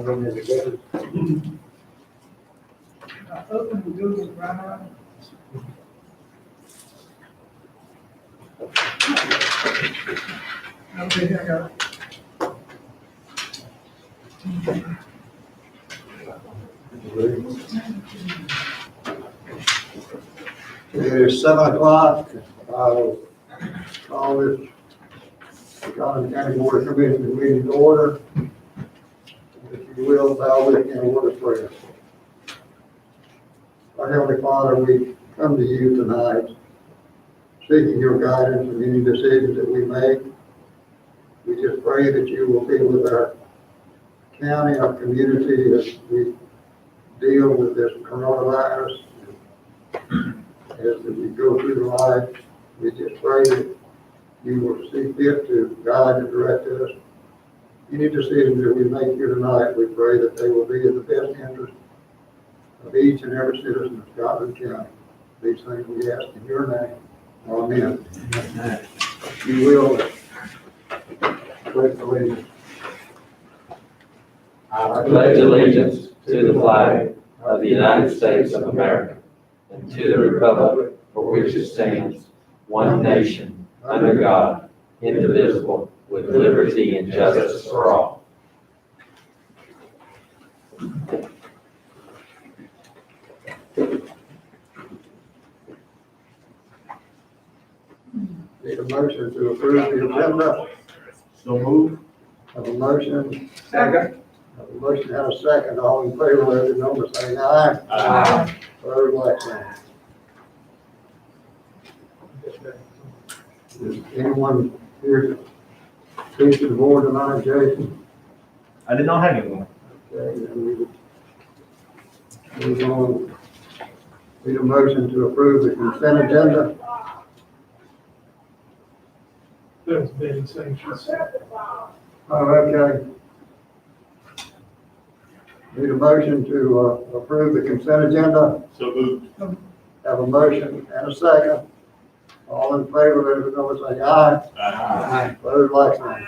them in the budget. Open the Google Drive. Okay, here I go. It is 7:00. I'll call this Collins County Board of Commissioners meeting to order. If you will, bow with me in a word of prayer. Our Heavenly Father, we come to you tonight seeking your guidance in any decisions that we make. We just pray that you will be with our county, our community as we deal with this coronavirus. As we go through life, we just pray that you will see fit to guide and direct us. Any decisions that we make here tonight, we pray that they will be in the best interest of each and every citizen of Scotland County. These things we ask in your name. Amen. You will pledge allegiance. I pledge allegiance to the flag of the United States of America and to the republic for which it stands, one nation, under God, indivisible, with liberty and justice for all. Need a motion to approve the agenda. So move. Have a motion. Second. Have a motion and a second. All in favor, let it know by saying aye. Aye. Opposed, like sign. Is anyone here to speak to the board tonight, Jason? I did not have anyone. Okay, then we would move on. Need a motion to approve the consent agenda. There's been sanctions. Oh, okay. Need a motion to approve the consent agenda. So moved. Have a motion and a second. All in favor, let it know by saying aye. Aye. Opposed, like sign.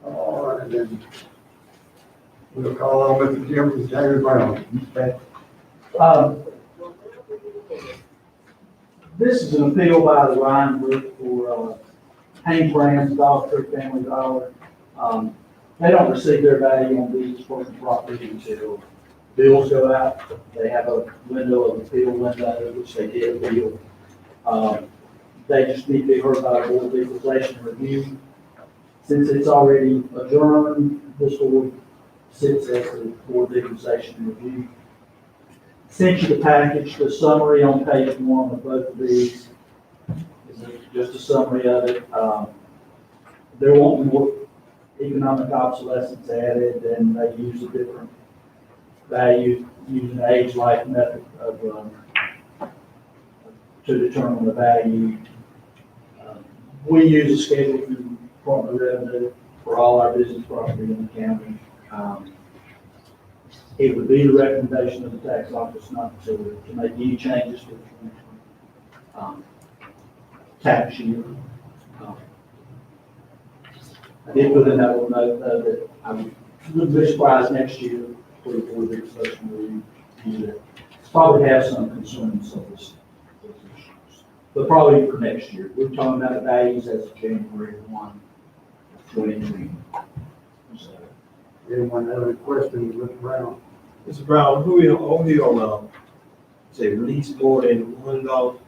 All right, then we'll call on Mr. James Brown. This is an appeal by the Ryan Group for Haines Brands, Dog Creek Family Dollar. They don't receive their value on these personal property until bills go out. They have a window of appeal window, which they did appeal. They just need to be heard by a board of equalization review. Since it's already adjourned, this board sits as the board of equalization review. Sent you the package, the summary on page 1 of both of these is just a summary of it. They're wanting more economic obsolescence added, and they use a different value using the age-life method of to determine the value. We use a schedule from Department of Revenue for all our business property in the county. It would be the recommendation of the tax office not to make any changes to the tax year. I did put in that little note that I wouldn't be surprised next year for the board of equalization review to probably have some concerns of this issues, but probably for next year. We're talking about the values as of January 1, 2020. So, Anyone have any questions, Mr. Brown? Mr. Brown, who we on, say, release more than $1?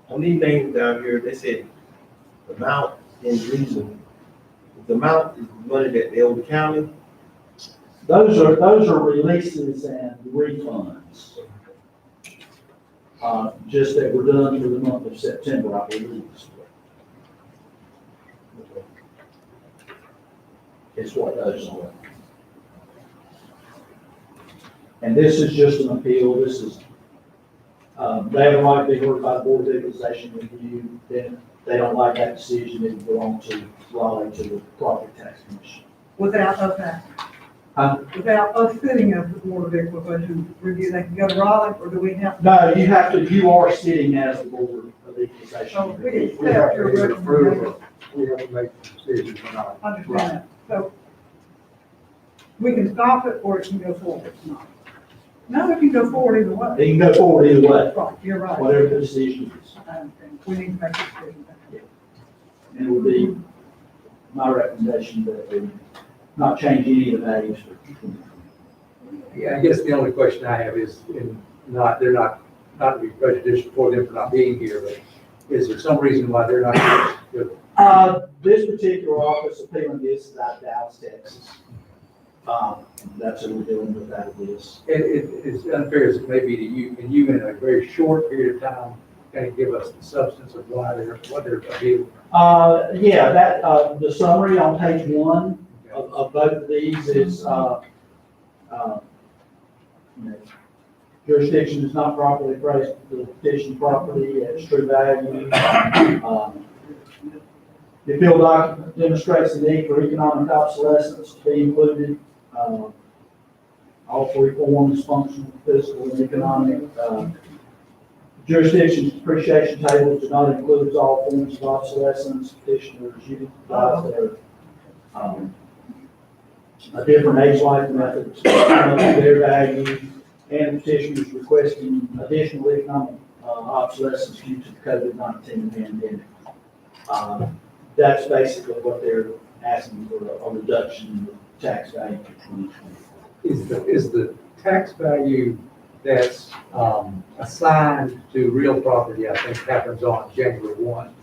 On these names down here, they said the amount and reason. The amount is money that they owe the county. those are releases and refunds. Just that were done for the month of September, I believe. Is what those are. And this is just an appeal. This is, they have a right to be heard by the board of equalization review. Then they don't like that decision, it will go on to Raleigh to the property tax commission. Without us acting. Without us sitting as the board of equalization review, they can go to Raleigh, or do we have to? No, you are sitting as the board of equalization So review. we accept your recommendation. we haven't made the decision tonight. Understand that. So we can stop it or it can go forward. No, it can go forward either way. They can go forward either way, Right, you're right. whatever the decision is. I understand. We need to make a decision. And it would be my recommendation that we not change any of the values for 2020. Yeah, I guess the only question I have is, they're not to be prejudicial for them for not being here, but is there some reason why they're not here? This particular office appealing this is out of Dallas, Texas. That's who we're dealing with out of this. It's unfair as it may be to you, and you in a very short period of time, kind of give us the substance of what they're appealing. Yeah, that, the summary on page 1 of both of these is, jurisdiction is not properly appraised the petition property at its true value. The appeal document demonstrates the need for economic obsolescence to be included. All 3 forms, functional, physical, and economic. Jurisdiction's depreciation tables do not include all forms of obsolescence. Petitioners utilize a different age life method to determine their value, and petitioners requesting additional economic obsolescence due to the COVID-19 pandemic. That's basically what they're asking for, a reduction in the tax value for 2020. Is the tax value that's assigned to real property, I think happens on January 1.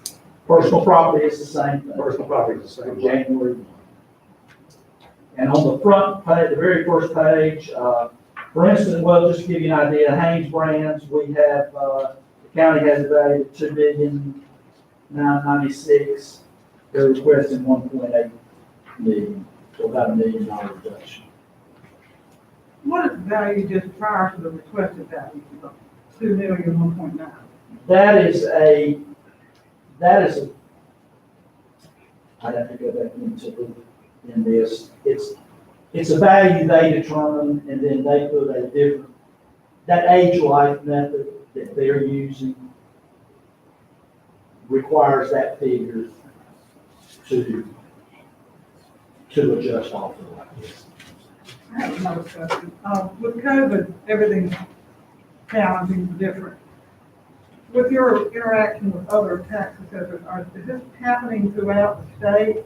Personal property is the same thing. Personal property is the For same. January 1. And on the front page, the very first page, for instance, well, just to give you an idea, Haynes Brands, we have, the county has a value of $2,996,000. They're requesting 1.8 million, so about $1 million reduction. What is the value just prior to the requested value? 2,000,000, 1.9. That is a, I'd have to go back into in this. It's a value they determine, and then they put a different, that age life method that they're using requires that figure to adjust off of like this. I have another question. With COVID, everything's challenging, different. With your interaction with other tax assessors, is this happening throughout the state?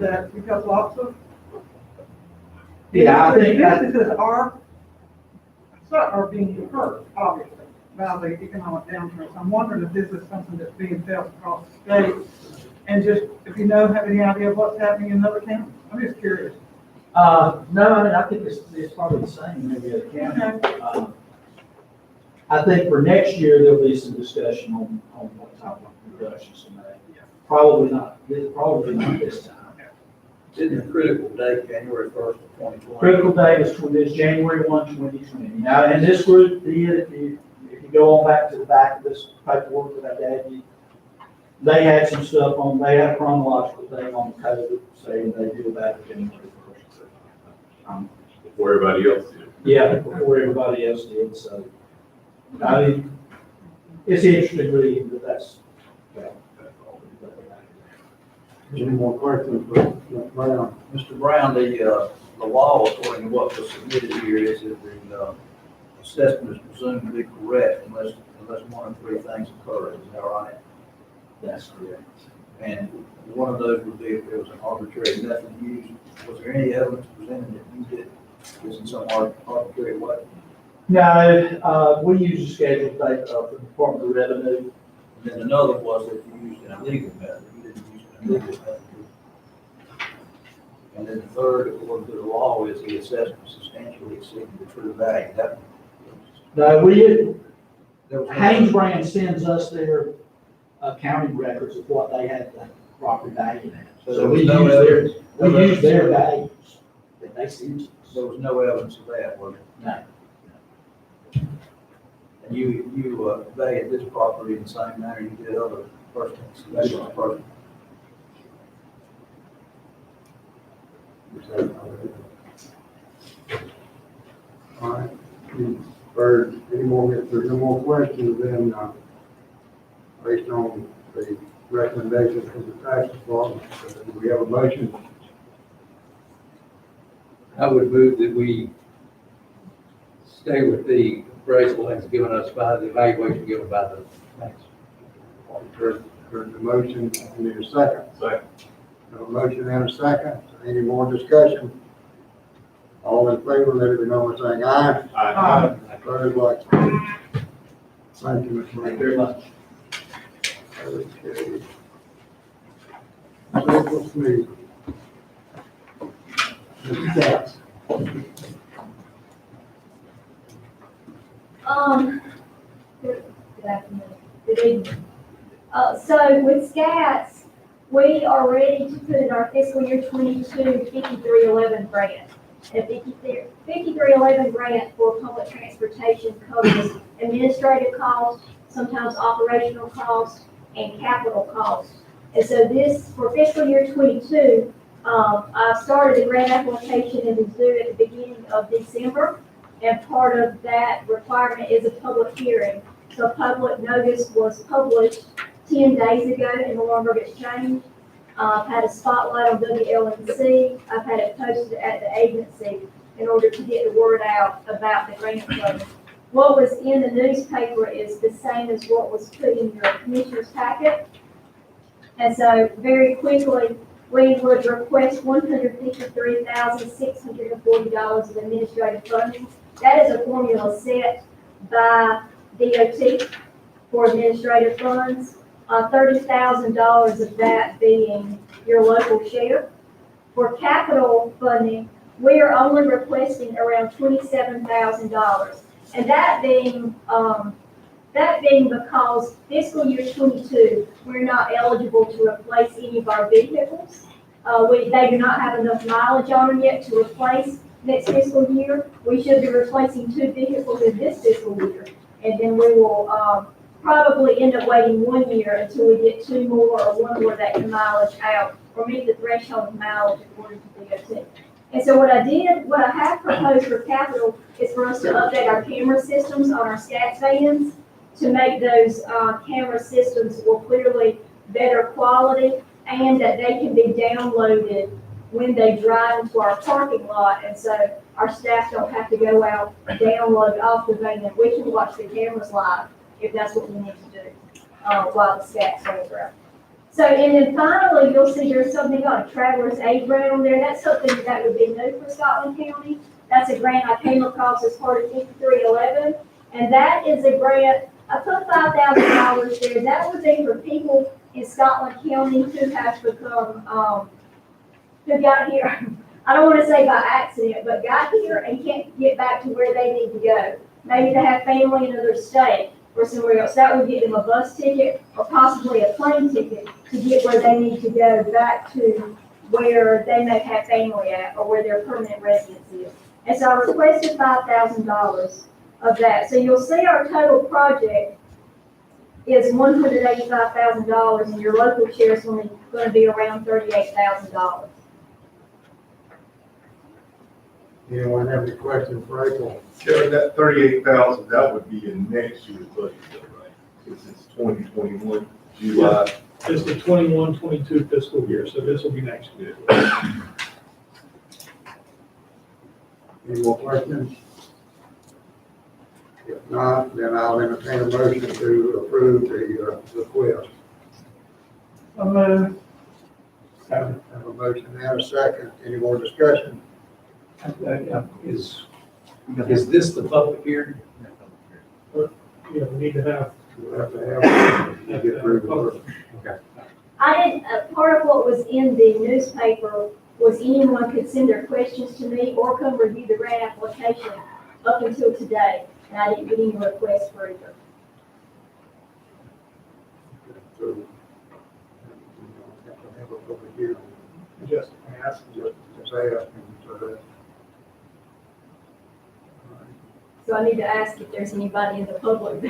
That because lots of Yeah, I think that, businesses are being hurt, obviously, by the economic downturn. So I'm wondering if this is something that's being felt across the state, and just if you have any idea of what's happening in other counties. I'm just curious. no, I mean, I think it's probably the same in every other county. I think for next year, there'll be some discussion on what type of reductions to make. Probably not this time. Isn't the critical date January 1st of 2020? Critical date is January 1, 2020. Now, and this group did, if you go on back to the back of this paperwork that I gave you, they had some stuff on, they had a chronological thing on COVID saying they do that January 1st. Before everybody else did. Yeah, before everybody else did, so. I mean, it's interesting reading, but that's, well. Any more questions for Mr. Brown? Mr. Brown, the law, according to what was submitted here, is that the assessment is presumed to be correct unless one of 3 things occur. Is that right? That's correct. And one of those would be if there was an arbitrary method used. Was there any evidence presented that you did this in some arbitrary way? No, we use a schedule date for the Department of Revenue. And then another was that you used an illegal method. You didn't use an illegal method. And then the third, according to the law, is the assessment substantially exceeded the true value. No, Haynes Brand sends us their accounting records of what they had the property value at. So we use their values that they send to us. There was no evidence of that, was there? No. And you valued this property in the same manner you did other personal property. All right. If there's no more questions, then, based on the recommendations from the tax department. Do we have a motion? I would move that we stay with the appraisal as given us by the evaluation given by the tax. Heard the motion, I need a second. Second. A motion and a second. Any more discussion? All in favor, let it be known by saying aye. Aye. Opposed, like sign. Thank you, Mr. Thank you Mayor. very much. Okay. April Smith. Mr. Katz. Good afternoon, good evening. So with SCATs, we are ready to put in our fiscal year 22 5311 grant. A 5311 grant for public transportation covers administrative costs, sometimes operational costs, and capital costs. And so this, for fiscal year 22, I started the grant application and it's due at the beginning of December. And part of that requirement is a public hearing. So public notice was published 10 days ago in the Lombard Exchange. I've had a spotlight on WLNC. I've had it posted at the agency in order to get the word out about the grant funding. What was in the newspaper is the same as what was put in your commissioner's packet. And so very quickly, we would request $153,640 of administrative funding. That is a formula set by DOT for administrative funds. $30,000 of that being your local share. For capital funding, we are only requesting around $27,000. And that being because fiscal year 22, we're not eligible to replace any of our vehicles. They do not have enough mileage on them yet to replace next fiscal year. We should be replacing 2 vehicles in this fiscal year. And then we will probably end up waiting 1 year until we get 2 more or 1 more that can mileage out or meet the threshold of mileage according to DOT. And so what I have proposed for capital is for us to update our camera systems on our SCAT vans to make those camera systems more clearly better quality and that they can be downloaded when they drive into our parking lot. And so our staff don't have to go out and download off the van. We can watch the cameras live if that's what we need to do while the SCATs are around. So, and then finally, you'll see there's something called a Traveler's Aid Grant on there. That's something that would be new for Scotland County. That's a grant I came across as part of 5311. And that is a grant, I put $5,000 there. That would be for people in Scotland County who have become, who got here, I don't want to say by accident, but got here and can't get back to where they need to go. Maybe they have family in another state or somewhere else. That would get them a bus ticket or possibly a plane ticket to get where they need to go back to where they may have family at or where their permanent residence is. And so I requested $5,000 of that. So you'll see our total project is $185,000 and your local share is only going to be around $38,000. Anyone have any questions for April? Kevin, that 38,000, that would be in next year's budget, though, right? Because it's 2021, July. It's the 21-22 fiscal year, so this will be next year. Any more questions? If not, then I'll entertain a motion to approve the request. Have a motion and a second. Any more discussion? Is this the public hearing? Yeah, we need to have. We'll have to get through the work. Okay. I didn't, part of what was in the newspaper was anyone could send their questions to me or come review the grant application up until today. And I didn't get any requests for either. So, have to have a public hearing. Just ask. Just ask. So that. So I need to ask if there's anybody in the public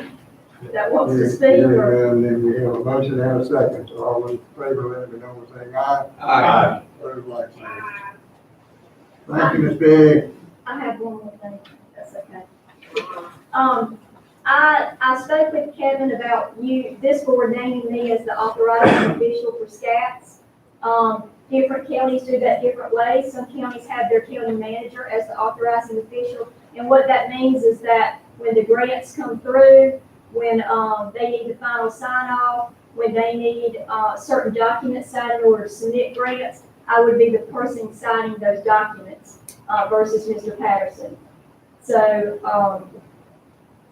that wants to speak or. And then we have a motion and a second, so all in favor, let me know by saying aye. Aye. Opposed, like sign. Thank you, Ms. Biggs. I have one more thing, if that's okay. I spoke with Kevin about this board naming me as the authorizing official for SCATs. Different counties do that different ways. Some counties have their county manager as the authorizing official. And what that means is that when the grants come through, when they need the final sign off, when they need certain documents signed in order to submit grants, I would be the person signing those documents versus Mr. Patterson. So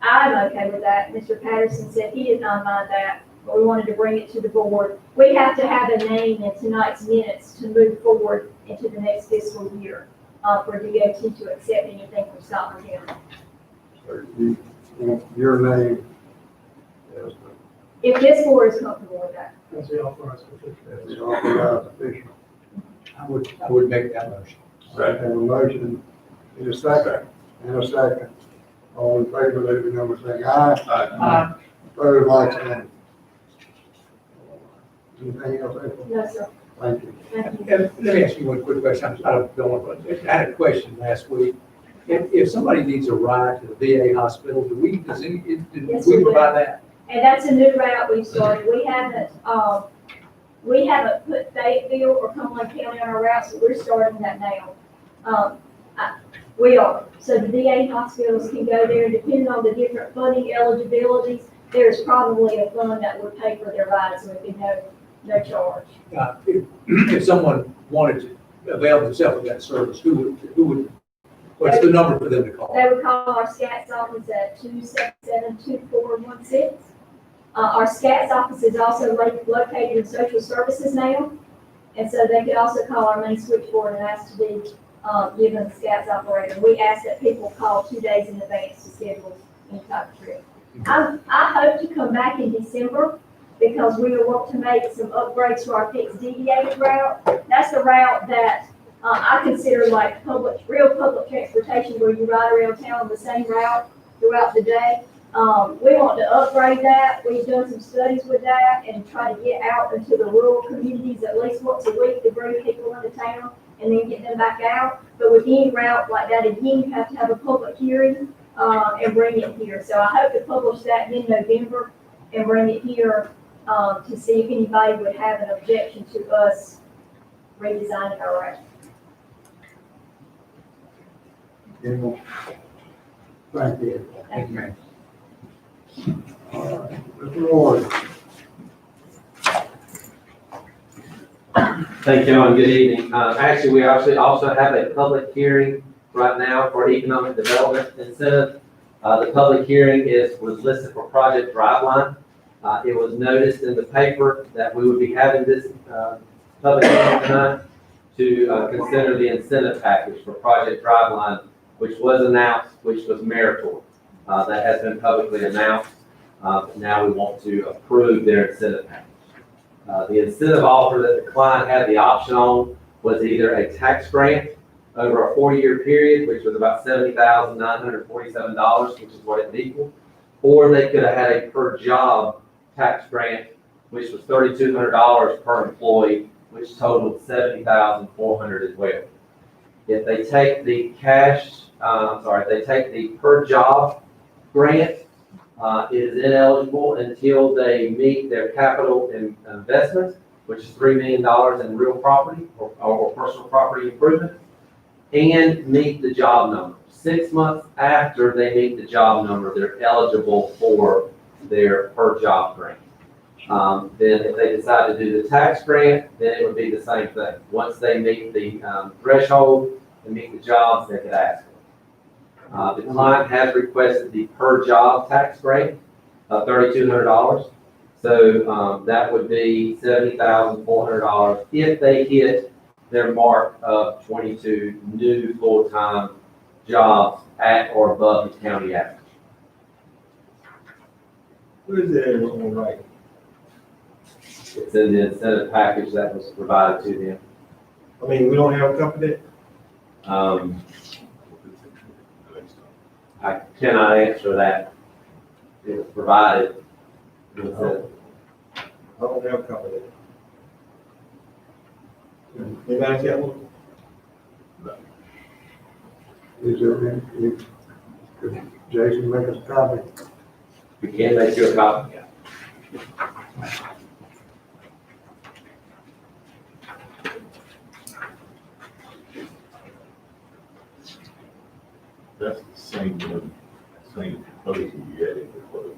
I'm okay with that. Mr. Patterson said he did not mind that, but we wanted to bring it to the board. We have to have a name in tonight's minutes to move forward into the next fiscal year for DOT to accept anything from Scotland County. So you want your name as If this board is comfortable with that. That's the authorized official. the authorized official. I would make that motion. I have a motion in a second, All in favor, let it be known by saying aye. Opposed, like sign. Anything else, April? No, sir. Thank you. Thank you. And let me ask you one quick question. I don't want to, I had a question last week. If somebody needs a ride to the VA hospital, do we Yes, we will. provide that? And that's a new route we've started. We haven't put Fayetteville or Cumberland County on our routes, but we're starting that now. We are. So the VA hospitals can go there, depending on the different funding eligibilities, there's probably a fund that would pay for their rides, so it would be no charge. If someone wanted to avail themselves of that service, who would, what's the number for them to call? They would call our SCATS office at 277-2416. Our SCATS office is also located in social services now, and so they could also call our main switchboard and ask to be given the SCATS operator. We ask that people call 2 days in advance to schedule any type of trip. I hope to come back in December because we want to make some upgrades to our fixed deviated route. That's the route that I consider like real public transportation where you ride around town on the same route throughout the day. We want to upgrade that. We've done some studies with that and try to get out into the rural communities at least once a week to bring people into town and then get them back out. But with any route like that, again, you have to have a public hearing and bring it here. So I hope to publish that in November and bring it here to see if anybody would have an objection to us redesigning our route. Thank you. Thank you, ma'am. All right, Mr. Ward. Thank you, and good evening. Actually, we actually also have a public hearing right now for economic development incentive. The public hearing was listed for Project Driveline. It was noticed in the paper that we would be having this public hearing tonight to consider the incentive package for Project Driveline, which was announced, which was meritorious. That has been publicly announced. Now we want to approve their incentive package. The incentive offer that the client had the option on was either a tax grant over a 4-year period, which was about $70,947, which is what it equaled, or they could have had a per job tax grant, which was $3,200 per employee, which totaled $70,400 as well. If they take the if they take the per job grant, it is ineligible until they meet their capital investment, which is $3 million in real property or personal property improvement, and meet the job number. 6 months after they meet the job number, they're eligible for their per job grant. Then if they decide to do the tax grant, then it would be the same thing. Once they meet the threshold and meet the jobs, they could ask for it. The client has requested the per job tax grant of $3,200. So that would be $70,400 if they hit their mark of 22 new full-time jobs at or above the county average. What is it on the right? It's in the incentive package that was provided to them. I mean, we don't have a company. I cannot answer that. It was provided. I don't have a company. Anybody got one? Is there any, could Jason make us a copy? We can make you a copy. That's the same one, same proposal you had in the close.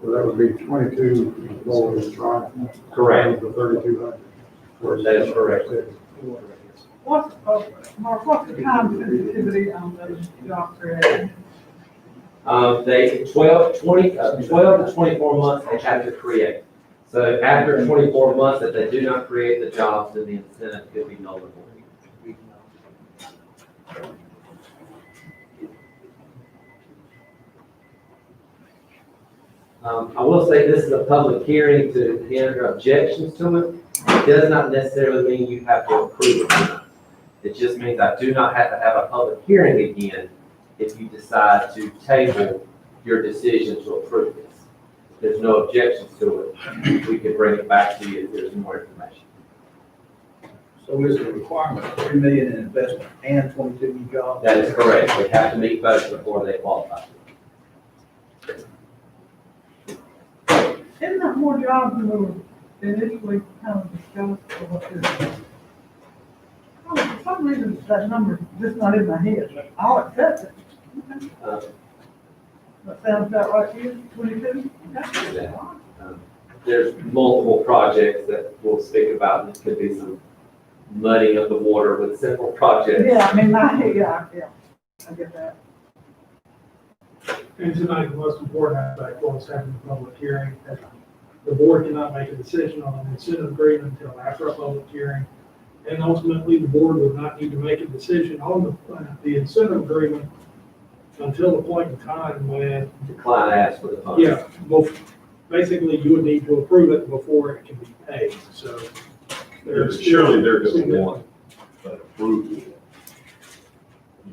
So that would be 22 employees, right? Correct. The 3,200. That is correct. What's, Mark, what's the time sensitivity on those job creations? They, 12 to 24 months they have to create. So after 24 months, if they do not create the jobs, then the incentive could be null and void. I will say this is a public hearing to hear objections to it. It does not necessarily mean you have to approve it. It just means I do not have to have a public hearing again if you decide to table your decision to approve this. If there's no objections to it, we can bring it back to you if there's more information. So is the requirement of 3 million in investment and 22 new jobs? That is correct. We have to meet both before they qualify. Isn't that more jobs than we were initially kind of discussed, or what is it? Oh, for some reason, that number's just not in my head, but I'll accept it. Okay. That sounds about right to you, 22? Okay. Yeah. There's multiple projects that we'll speak about. It could be some muddying of the water with several projects. Yeah, I mean, yeah, I get that. And tonight, the most important aspect was having a public hearing. The board cannot make a decision on an incentive agreement until after a public hearing. And ultimately, the board would not need to make a decision on the incentive agreement until the point in time when, The client asks for the funds. yeah, basically, you would need to approve it before it can be paid, so. Surely they're gonna want an approval. You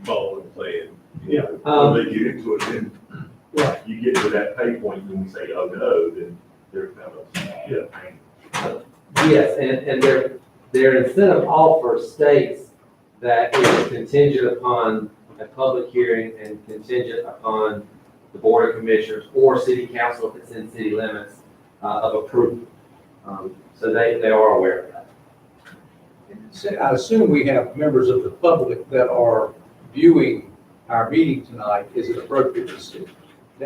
follow what I'm saying? Yeah. When they get into it, then Right. you get to that pay point, and we say, oh, no, then they're kind of, Yes, and their incentive offer states that it is contingent upon a public hearing and contingent upon the board of commissioners or city council if it's in city limits of approval. So they are aware of that. I assume we have members of the public that are viewing our meeting tonight. Is it appropriate to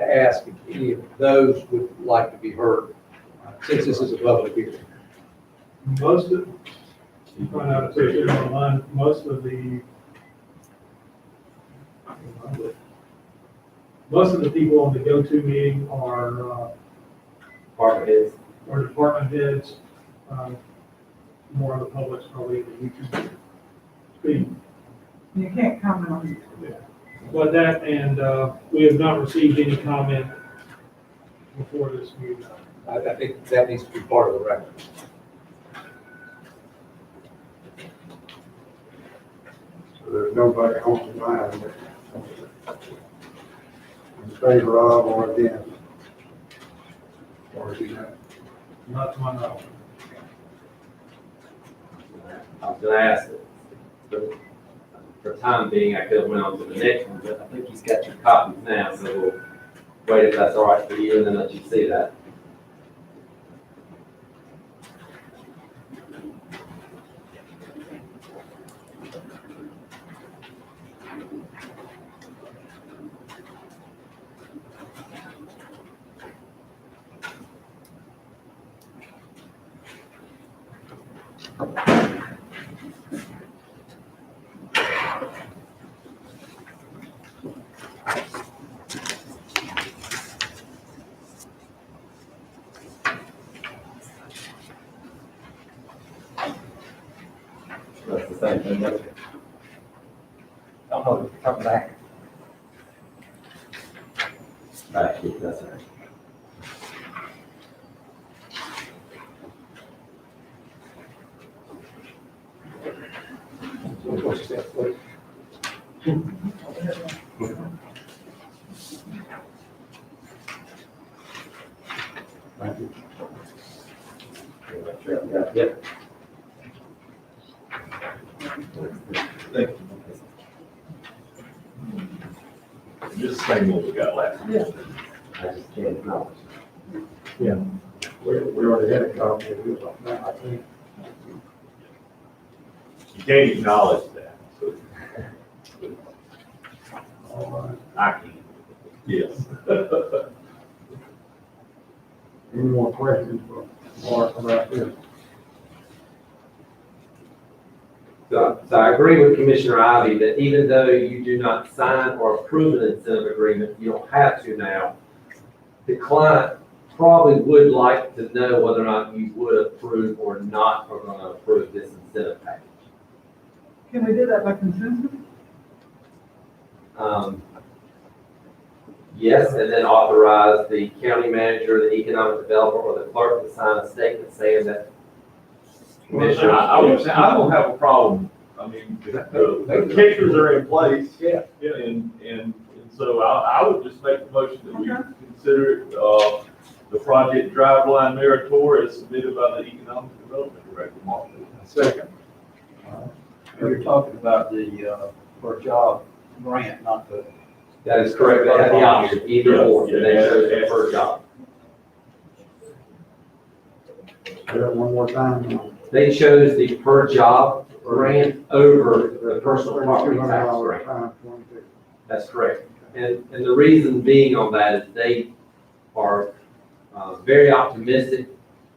ask if any of those would like to be heard, since this is a public hearing? Most of, you find out if they're online, most of the people on the go-to meeting are Department heads. department heads. More of the public's probably in the YouTube feed. You can't comment on it. Yeah. But that, and we have not received any comment before this meeting. I think that needs to be part of the record. So there's nobody on the line that in favor of or against. Or is that? Not to my knowledge. I was gonna ask it, but for time being, I could have went on to the next one, but I think he's got your copies now, so we'll wait if that's all right for you and then let you see that. That's the same thing. That's it. Oh, come back. Back here, that's all right. What's that, please? Thank you. Yep. Thank you. Just the same one we got last year. I just can't acknowledge. We already had a copy of this, I think. You can't acknowledge that, so. All right. I can. Yes. Any more questions for Mark about this? So I agree with Commissioner Ivy that even though you do not sign or approve an incentive agreement, you don't have to now. The client probably would like to know whether or not you would approve or not are going to approve this incentive package. Can we do that by consensus? Yes, and then authorize the county manager, the economic developer, or the clerk to sign a statement saying that. Commissioner, I would say, I don't have a problem. I mean, the pictures are in place. Yeah. And so I would just make the motion that we consider, the project driveline meritorious as submitted by the economic development director, Mark. Second. You're talking about the, per job grant, not the. that is correct. They have the option, either or, and they chose the first job. Say that one more time. They chose the per job grant over the personal property tax grant. Times 22. That's correct. And the reason being on that is they are very optimistic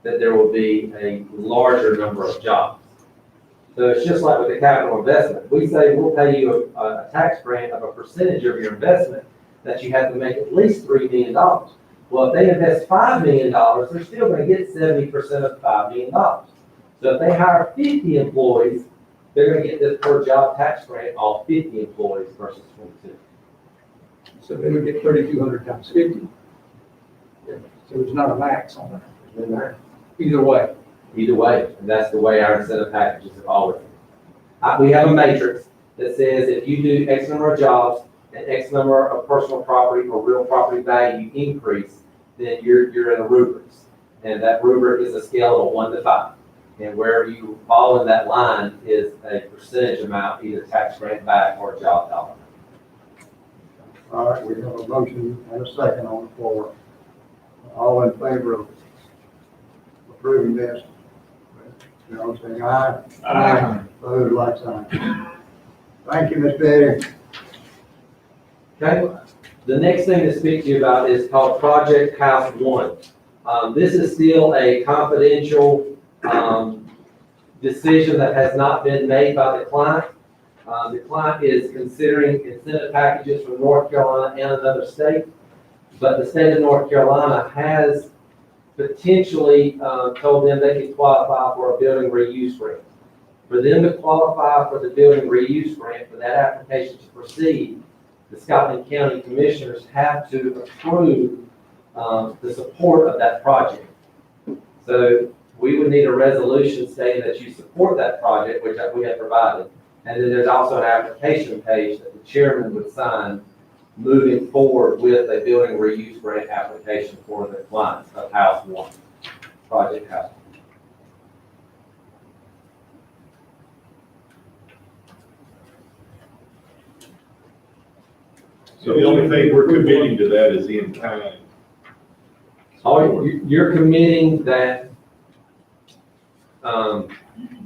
that there will be a larger number of jobs. So it's just like with the capital investment. We say we'll pay you a tax grant of a percentage of your investment that you have to make at least $3 million. Well, if they invest $5 million, they're still going to get 70% of $5 million. So if they hire 50 employees, they're going to get this per job tax grant on 50 employees versus 22. So they would get 3,200 times 50. So there's not a max on that. Either way. Either way, and that's the way our incentive packages have always been. We have a matrix that says if you do X number of jobs and X number of personal property or real property value increase, then you're in a rubric. And that rubric is a scale of 1 to 5. And wherever you fall in that line is a percentage amount, either tax grant back or job dollar. All right, we have a motion and a second on the floor. All in favor of approving this? You know, saying aye. Aye. Opposed, like sign. Thank you, Ms. Betty. Okay, the next thing to speak to you about is called Project House 1. This is still a confidential decision that has not been made by the client. The client is considering incentive packages from North Carolina and another state, but the state of North Carolina has potentially told them they could qualify for a building reuse grant. For them to qualify for the building reuse grant, for that application to proceed, the Scotland County Commissioners have to approve the support of that project. So we would need a resolution stating that you support that project, which we have provided. And then there's also an application page that the chairman would sign moving forward with a building reuse grant application for the clients of House 1, Project House. So the only thing we're committing to that is in kind. Oh, you're committing that,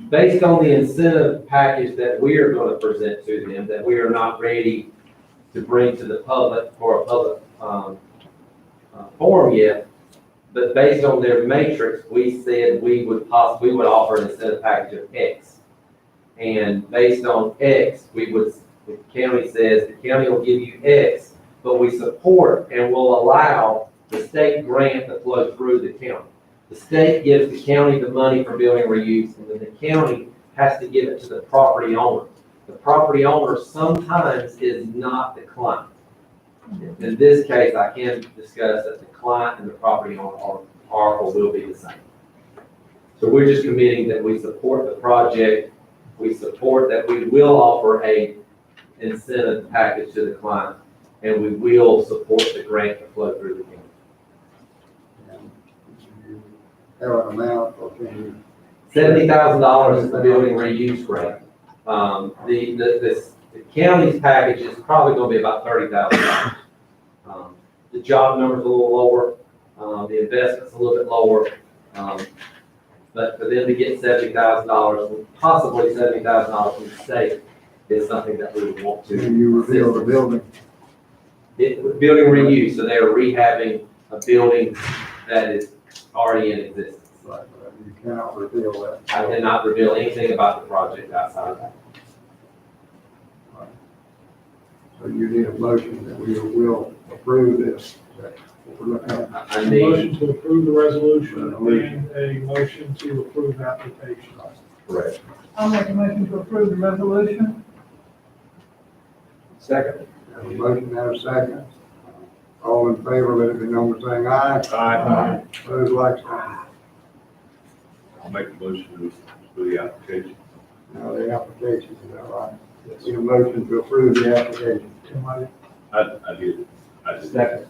based on the incentive package that we are going to present to them, that we are not ready to bring to the public for a public forum yet, but based on their matrix, we said we would offer an incentive package of X. And based on X, the county says the county will give you X, but we support and will allow the state grant to flow through the county. The state gives the county the money for building reuse, and then the county has to give it to the property owner. The property owner sometimes is not the client. In this case, I can discuss that the client and the property owner are or will be the same. So we're just committing that we support the project. We support that we will offer a incentive package to the client, and we will support the grant to flow through the county. Have an amount or can you? $70,000 is the building reuse grant. The county's package is probably going to be about $30,000. The job number's a little lower, the investment's a little bit lower. But for them to get $70,000, possibly $70,000 from the state is something that we would want to. And you reveal the building. Building reuse, so they are rehabbing a building that is already in existence. You cannot reveal that. I cannot reveal anything about the project outside of that. So you need a motion that we will approve this. Is that what we're looking at? I A need, motion to approve the resolution and a motion to approve application. correct. I'll make a motion to approve the resolution. Second. Have a motion and a second. All in favor, let it be known by saying aye. Aye. Opposed, like sign. I'll make a motion for the application. Now, the application, is that right? Need a motion to approve the application. I did. I did. Second.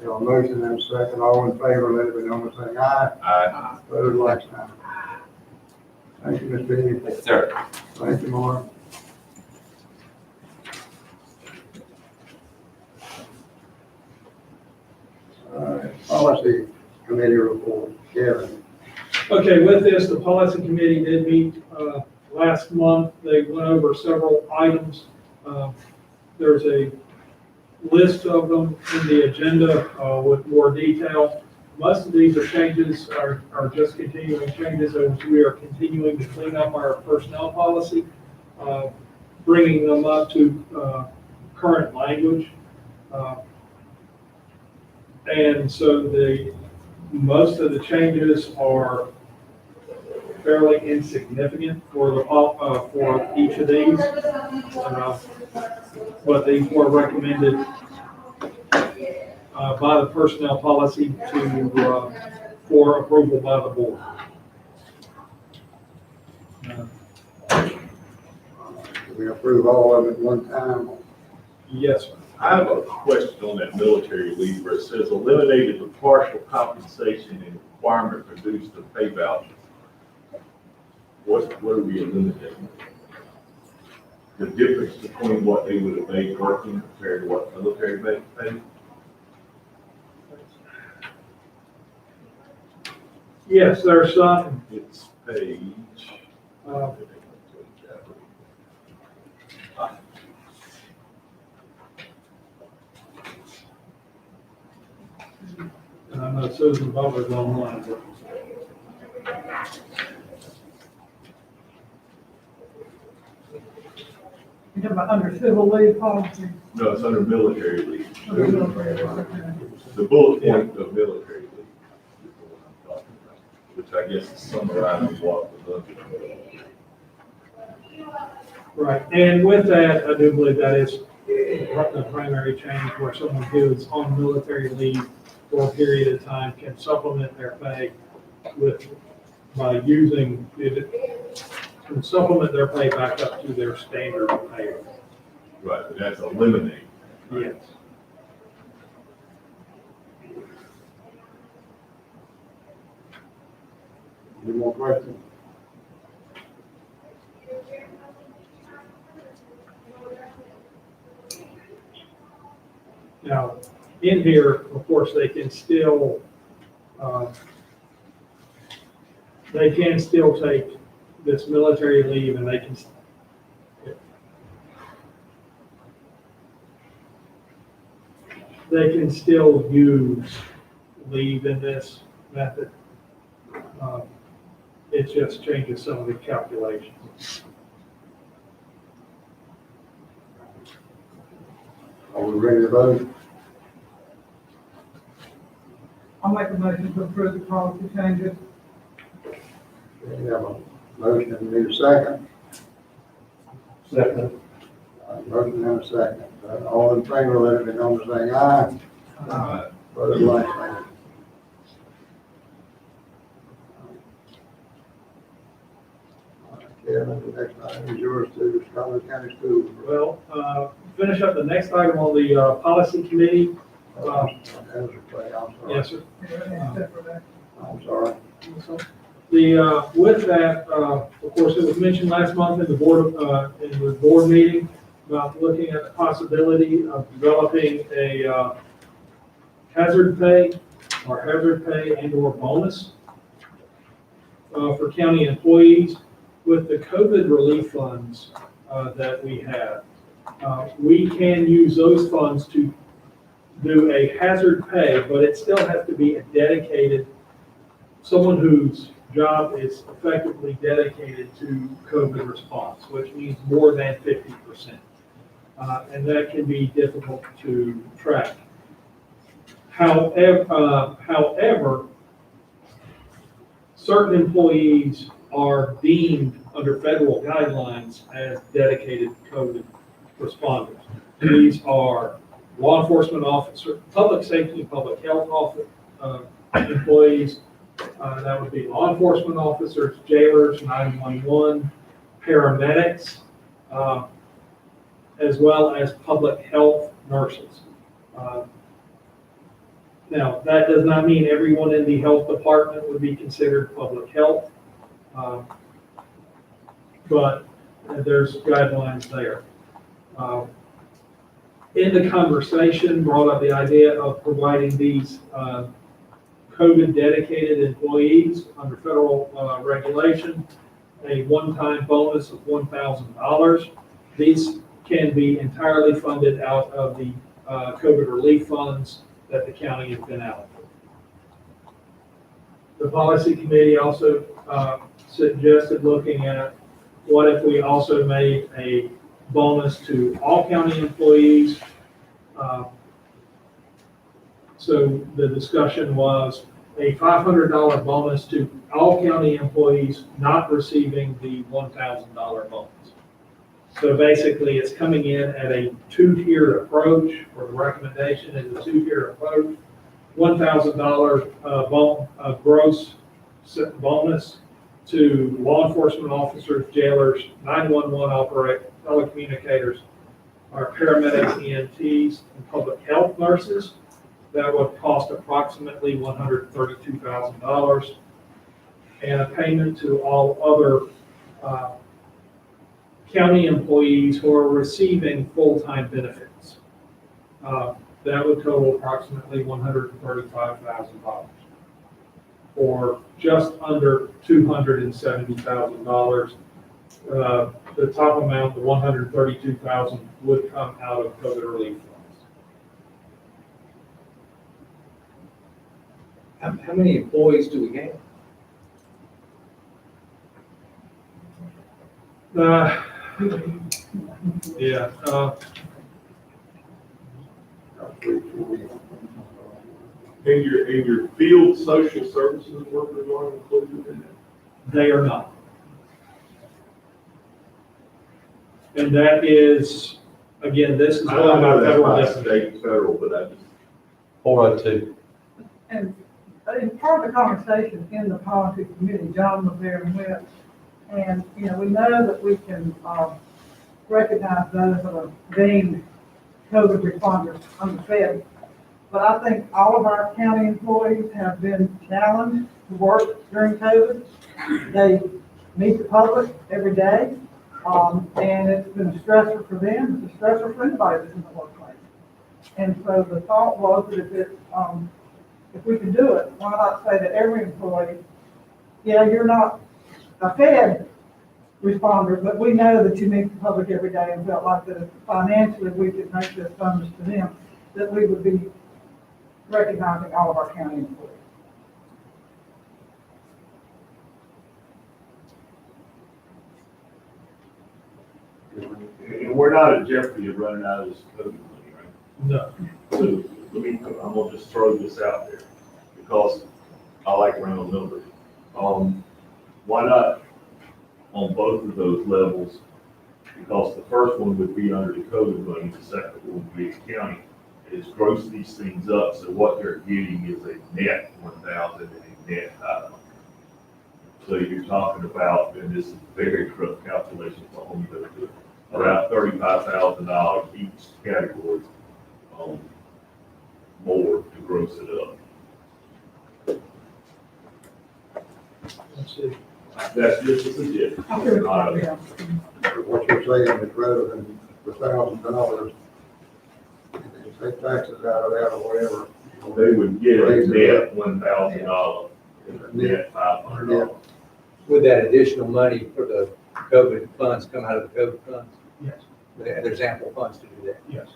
Got a motion and a second. All in favor, let it be known by saying aye. Aye. Opposed, like sign. Thank you, Mr. Beatty. Yes, sir. Thank you, Mark. All right, policy committee report, Kevin. Okay, with this, the policy committee did meet last month. They went over several items. There's a list of them in the agenda with more detail. Most of these are changes, are just continuing changes as we are continuing to clean up our personnel policy, bringing them up to current language. And so most of the changes are fairly insignificant for for each of these. But these were recommended by the personnel policy for approval by the board. We approve all of it one time. Yes, sir. I have a question on that military leave where it says eliminated the partial compensation and requirement reduced the pay voucher. What are we eliminating? The difference between what they would have made working compared to what military paid? Yes, there's some, It's page. and I know Susan Butler's online, but You're talking about under civil leave policy. No, it's under military leave. Under military policy. The bullet point of military leave is the one I'm talking about, which I guess is summarizing what was under military. right. And with that, I do believe that is the primary change where someone who is on military leave for a period of time can supplement their pay by using it, can supplement their pay back up to their standard pay. Right, but that's eliminated. Yes. Any more questions? Now, in here, of course, they can still take this military leave and they can still use leave in this method. It just changes some of the calculations. Are we ready to vote? I'll make a motion to approve the policy changes. We have a motion, we need a second. Second. Motion and a second. All in favor, let it be known by saying aye. Opposed, like sign. Kevin, the next item is yours too, Scotland County Schools. Well, finish up the next item on the policy committee. That was a play, I'm sorry. Yes, sir. I'm sorry. With that, of course, it was mentioned last month in the board meeting about looking at the possibility of developing a hazard pay and/or bonus for county employees. With the COVID relief funds that we have, we can use those funds to do a hazard pay, but it still has to be a dedicated, someone whose job is effectively dedicated to COVID response, which means more than 50%. And that can be difficult to track. However, certain employees are deemed under federal guidelines as dedicated COVID responders. These are law enforcement officers, public safety, public health employees. That would be law enforcement officers, jailers, 911, paramedics, as well as public health nurses. Now, that does not mean everyone in the health department would be considered public health, but there's guidelines there. In the conversation, brought up the idea of providing these COVID dedicated employees under federal regulation a one-time bonus of $1,000. These can be entirely funded out of the COVID relief funds that the county has been allocated. The policy committee also suggested looking at what if we also made a bonus to all county employees. So the discussion was a $500 bonus to all county employees not receiving the $1,000 bonus. So basically, it's coming in at a two-tiered approach, or the recommendation is a two-tiered approach. $1,000 gross bonus to law enforcement officers, jailers, 911 operators, telecommunicators, our paramedics, EMTs, and public health nurses. That would cost approximately $132,000. And a payment to all other county employees who are receiving full-time benefits. That would total approximately $135,000, or just under $270,000. The top amount, the $132,000, would come out of COVID relief funds. How many employees do we have? And your field social services workers are included in that? They are not. And that is, again, this is I one don't of know our that's federal by definitions. state and federal, but I just. 402. And in part of the conversation in the policy committee, John was there and with, and, you know, we know that we can recognize those that are deemed COVID responders under Fed. But I think all of our county employees have been challenged to work during COVID. They meet the public every day, and it's been a stressor for them. It's a stressor for anybody that's in the workplace. And so the thought was that if we can do it, why not say to every employee, yeah, you're not a Fed responder, but we know that you meet the public every day, and felt like that if financially we could make this bonus to them, that we would be recognizing all of our county employees. And we're not at jeopardy of running out of this COVID money, right? No. So I'm gonna just throw this out there because I like round numbers. Why not on both of those levels? Because the first one would be under the COVID money, the second one would be the county. Is gross these things up, so what they're getting is a net 1,000 and a net 500. So you're talking about, and this is very rough calculation, so I'm going to do it, around $35,000 each category, more to gross it up. Let's see. That's just a suggestion. I feel Not a- yeah. What you're saying is rather than the $1,000, and take taxes out of that or whatever, They would get a net $1,000, net $500. Would that additional money for the COVID funds come out of the COVID funds? Yes, And there's ample funds to do that. yes.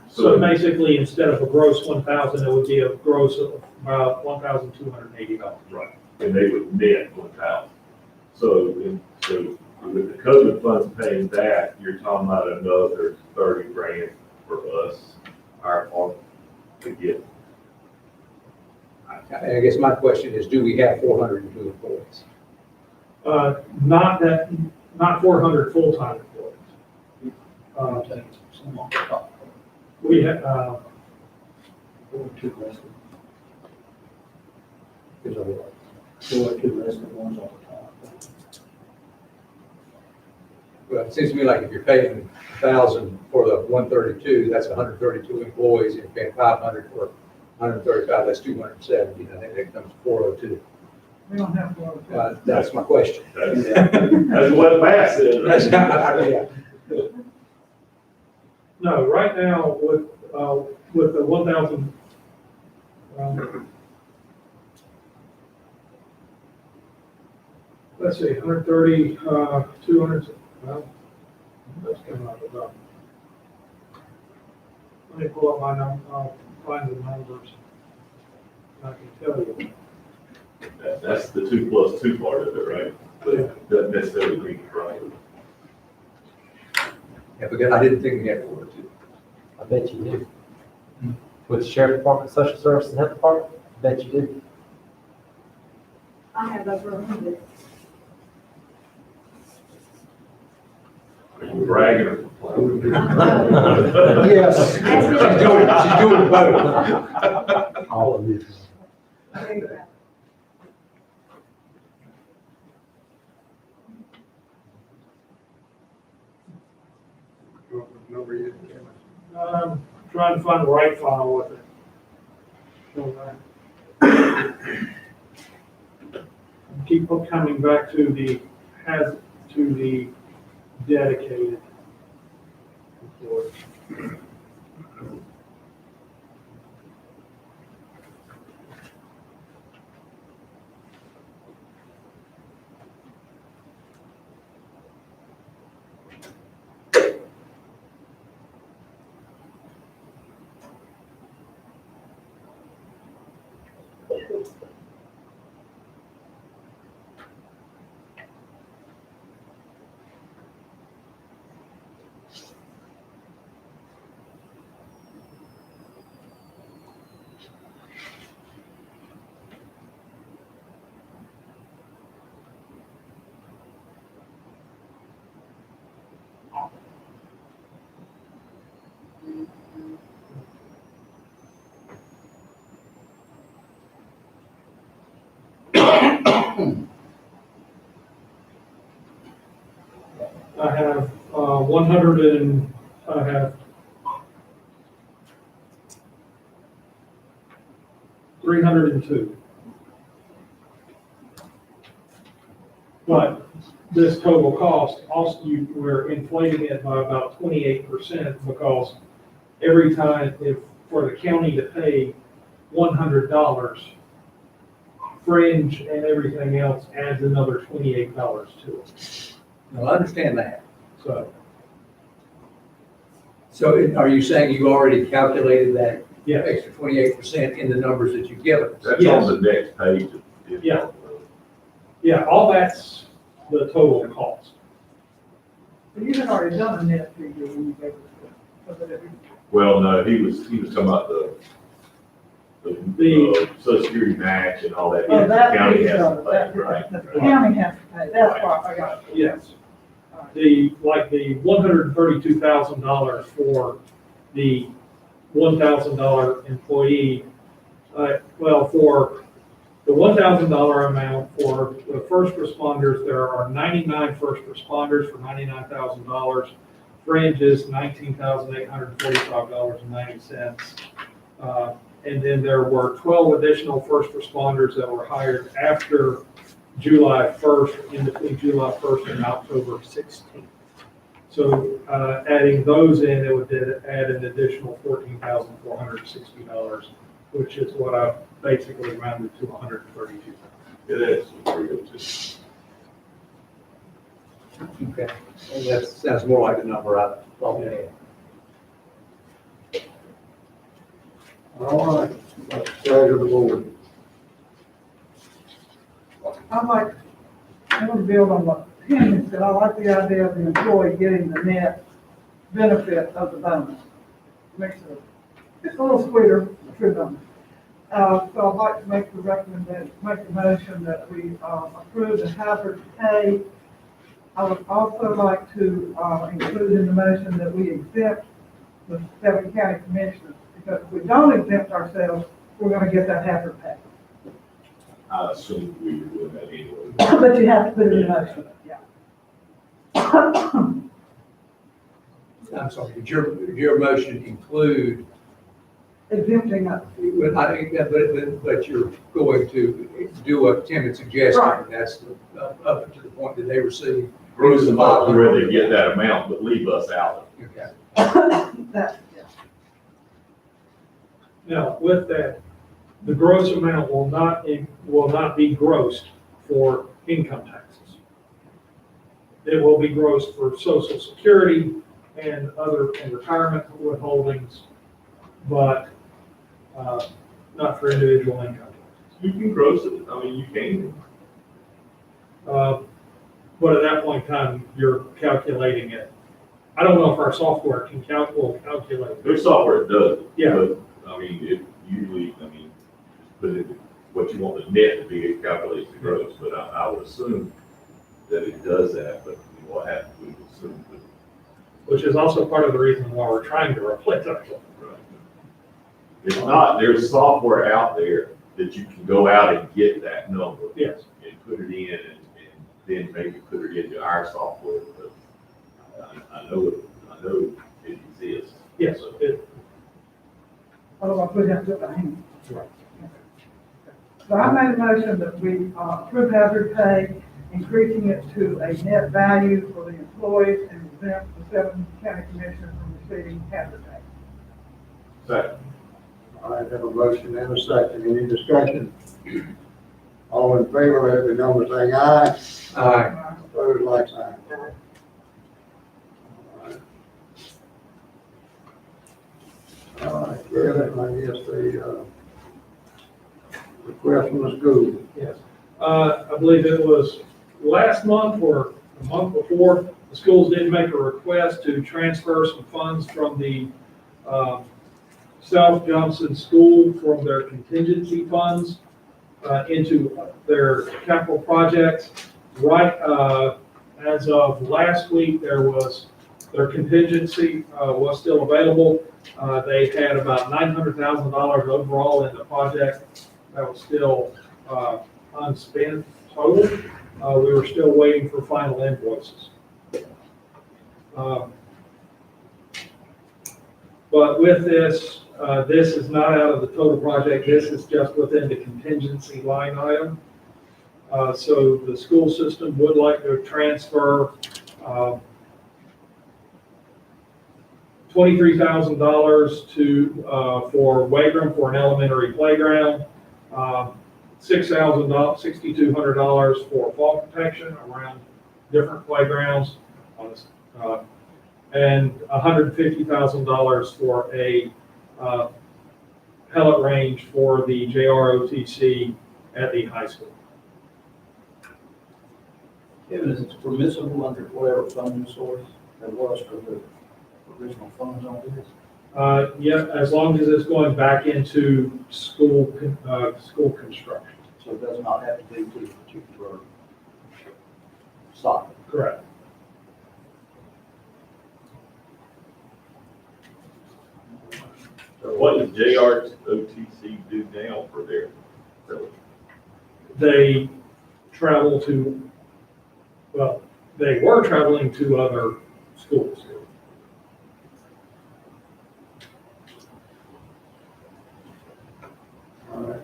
So basically, instead of a gross 1,000, it would be a gross of about $1,280. Right, and they would net 1,000. So with the COVID funds paying that, you're talking about another 30 grand for us, our part to get. I guess my question is, do we have 402 employees? Not 400 full-time employees. We have, Two less There's a- two less than ones on the top. Well, it seems to me like if you're paying 1,000 for the 132, that's 132 employees. If you're paying 500 for 135, that's 270. I think that comes to 402. We don't have to. That's my question. That's what Matt said. That's yeah. no, right now with the 1,000, let's see, 130, 200, well, that's coming up about. Let me pull up my I'll find the numbers. I can tell you. That's the 2+2 part of it, right? But it doesn't necessarily mean it's right. Yeah, because I didn't think we had 402. I bet you do. With the sheriff department, social services, and health department, I bet you do. I have over 100. Are you bragging or complaining? Yes. She's doing both. All of this. There you go. Number you, Trying to find the right file with it. Keep coming back to the dedicated employees. I have 100 and I have 302. But this total cost, also we're inflating it by about 28% because every time for the county to pay $100, fringe and everything else adds another $28 to it. No, I understand that. So, Are you saying you already calculated that yes, extra 28% in the numbers that you've given us? That's on the next page. Yeah. Yeah, all that's the total cost. But you had already done a net figure when you gave us the. Well, no, he was talking about the Social Security match and all that. Oh, that County piece has of to it, pay, that, right? the county has to pay, that's why I got it. Yes. The $132,000 for the $1,000 employee, well, for the $1,000 amount for the first responders, there are 99 first responders for $99,000. Fringe is $19,845.90. And then there were 12 additional first responders that were hired after July 1st, in between July 1st and October 16th. So adding those in, it would add an additional $14,460 which is what I basically rounded to 132,000. It is pretty good too. Okay, and that sounds more like the number I thought we had. All right, that's the pleasure of the board. I want to build on what Henry said. I like the idea of the employee getting the net benefit of the bonus. Makes it just a little sweeter, true bonus. So I'd like to make the recommendation, make the motion that we approve the hazard pay. I would also like to include in the motion that we exempt the 7 county commissioners, because if we don't exempt ourselves, we're gonna get that hazard pay. I assumed we were doing that anyway. But you have to put it in the motion, yeah. I'm sorry, did your motion include, Exempting us. well, I think that, but you're going to do what Tim had suggested, Right. and that's up to the point that they receive. Bruce and I would rather get that amount, but leave us out. Okay. That, yeah. Now, with that, the gross amount will not be grossed for income taxes. It will be grossed for Social Security and retirement withholdings, but not for individual income taxes. You can gross it, I mean, you can. But at that point in time, you're calculating it. I don't know if our software will calculate. Their software does. Yeah. But, I mean, it usually, just put in what you want the net to be, it calculates the gross, but I would assume that it does that, but we'll have to assume that. Which is also part of the reason why we're trying to replace our software. Right. If not, there's software out there that you can go out and get that number. Yes. And put it in and then maybe put it into our software, but I know it exists. Yes, So, Otherwise, we'd have to put it in. Right. So I made a motion that we approve hazard pay, increasing it to a net value for the employees and exempt the 7 county commissioners from receiving hazard pay. Second. All right, have a motion and a second. Any discussion? All in favor, let it be known by saying aye. Aye. Opposed, like sign. All right, Kevin, I guess the request from the school. Yes. I believe it was last month or the month before, the schools did make a request to transfer some funds from the South Johnson School from their contingency funds into their capital projects. Right, as of last week, their contingency was still available. They had about $900,000 overall in the project that was still unspent total. We were still waiting for final invoices. But with this, this is not out of the total project. This is just within the contingency line item. So the school system would like to transfer $23,000 to for Wagram for an elementary playground, $6,200 for fall protection around different playgrounds, and $150,000 for a pellet range for the JROTC at the high school. Kevin, is it permissible under whatever funding source there was for the original funds on this? Yeah, as long as it's going back into school construction. So it does not have to be to a particular site. Correct. So what does JROTC do now for their facility? They travel to, well, they were traveling to other schools. All right.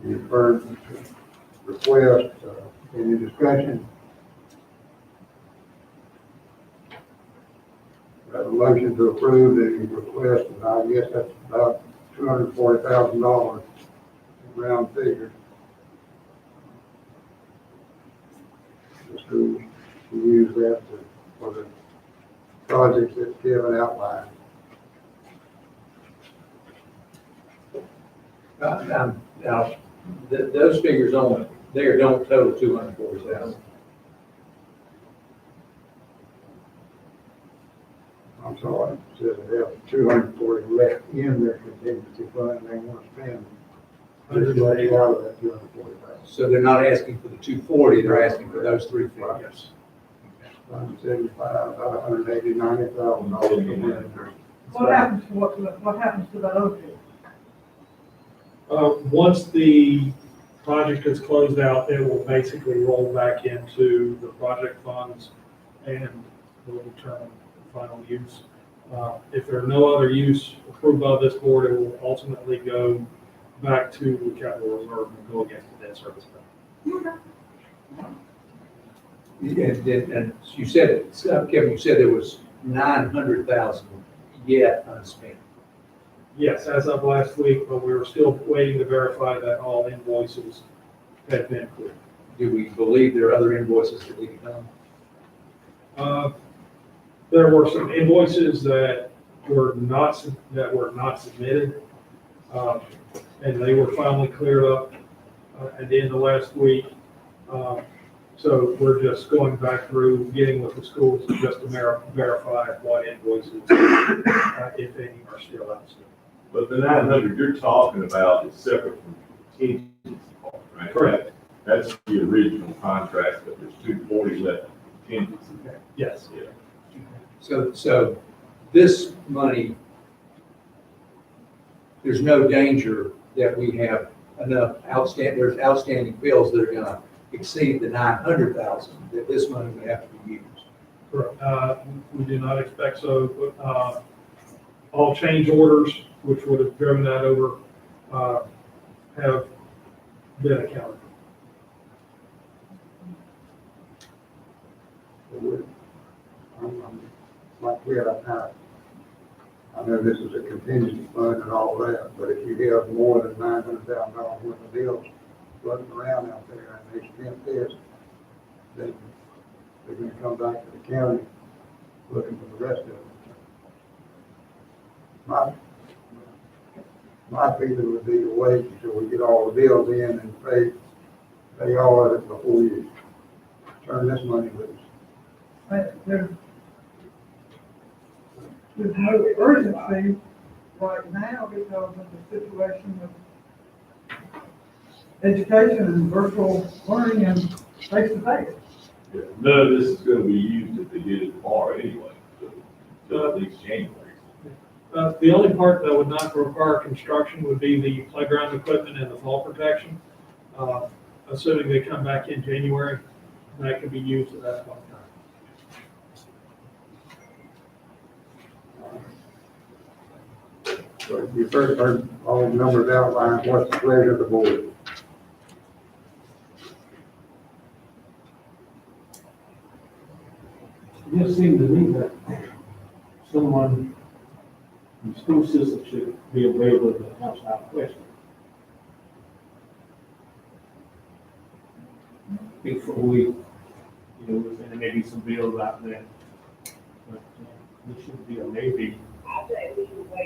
You've heard the request, any discussion? We have a motion to approve the request, and I guess that's about $240,000 round figure. The school to use that for the projects that Kevin outlined. Now, those figures only, there don't total 240,000. I'm sorry, it says they have 240 left in their contingency fund, and they want to spend this money out of that 240,000. So they're not asking for the 240, they're asking for those three figures. 175, about $180,000, $90,000. What happens to the other two? Once the project is closed out, it will basically roll back into the project funds and will determine the final use. If there are no other use approved by this board, it will ultimately go back to the capital reserve and go against the debt service fund. And you said, Kevin, you said there was 900,000 yet unspent. Yes, as of last week, but we were still waiting to verify that all invoices had been cleared. Do we believe there are other invoices that need to come? There were some invoices that were not submitted, and they were finally cleared up at the end of last week. So we're just going back through, getting with the schools just to verify what invoices, if any, are still outstanding. But the 900 you're talking about is separate from the contingency part, right? Correct. That's the original contract, but there's 240 left in contingency. Yes. Yeah. So this money, there's no danger that we have enough there's outstanding bills that are gonna exceed the 900,000, that this money would have to be used. Correct. We do not expect so. All change orders, which would have driven that over, have been accounted for. I'm like clear up now. I know this is a contingency fund and all that, but if you have more than $900,000 worth of bills floating around out there and they spent this, then they're gonna come back to the county looking for the rest of it. My feeling would be to wait until we get all the bills in and pay all of it before you turn this money loose. There's no urgency right now because of the situation with education and virtual learning and face-to-face. Yeah. None of this is gonna be used if they did it tomorrow anyway, so at least January. The only part that would not require construction would be the playground equipment and the fall protection. Assuming they come back in January, that could be used at that point in time. So you first heard all the numbers outlined, what's the pleasure of the board? It just seemed to me that someone in the school system should be available to answer our question. Before we, and there may be some bills out there, but this should be a maybe.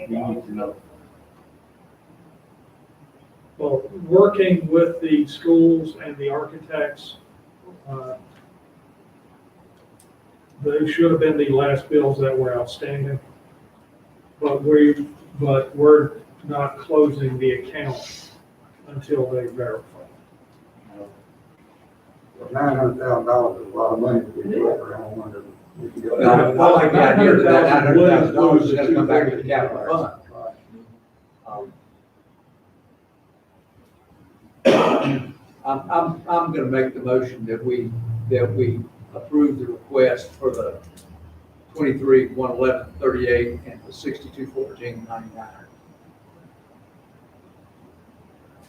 We need to know. Well, working with the schools and the architects, those should have been the last bills that were outstanding. But we're not closing the account until they verify. $900,000 is a lot of money to be collected around one of them. I like the idea that that $900,000 is gonna come back to the capital fund. I'm gonna make the motion that we approve the request for the 23-111-38 and the 62-14-99.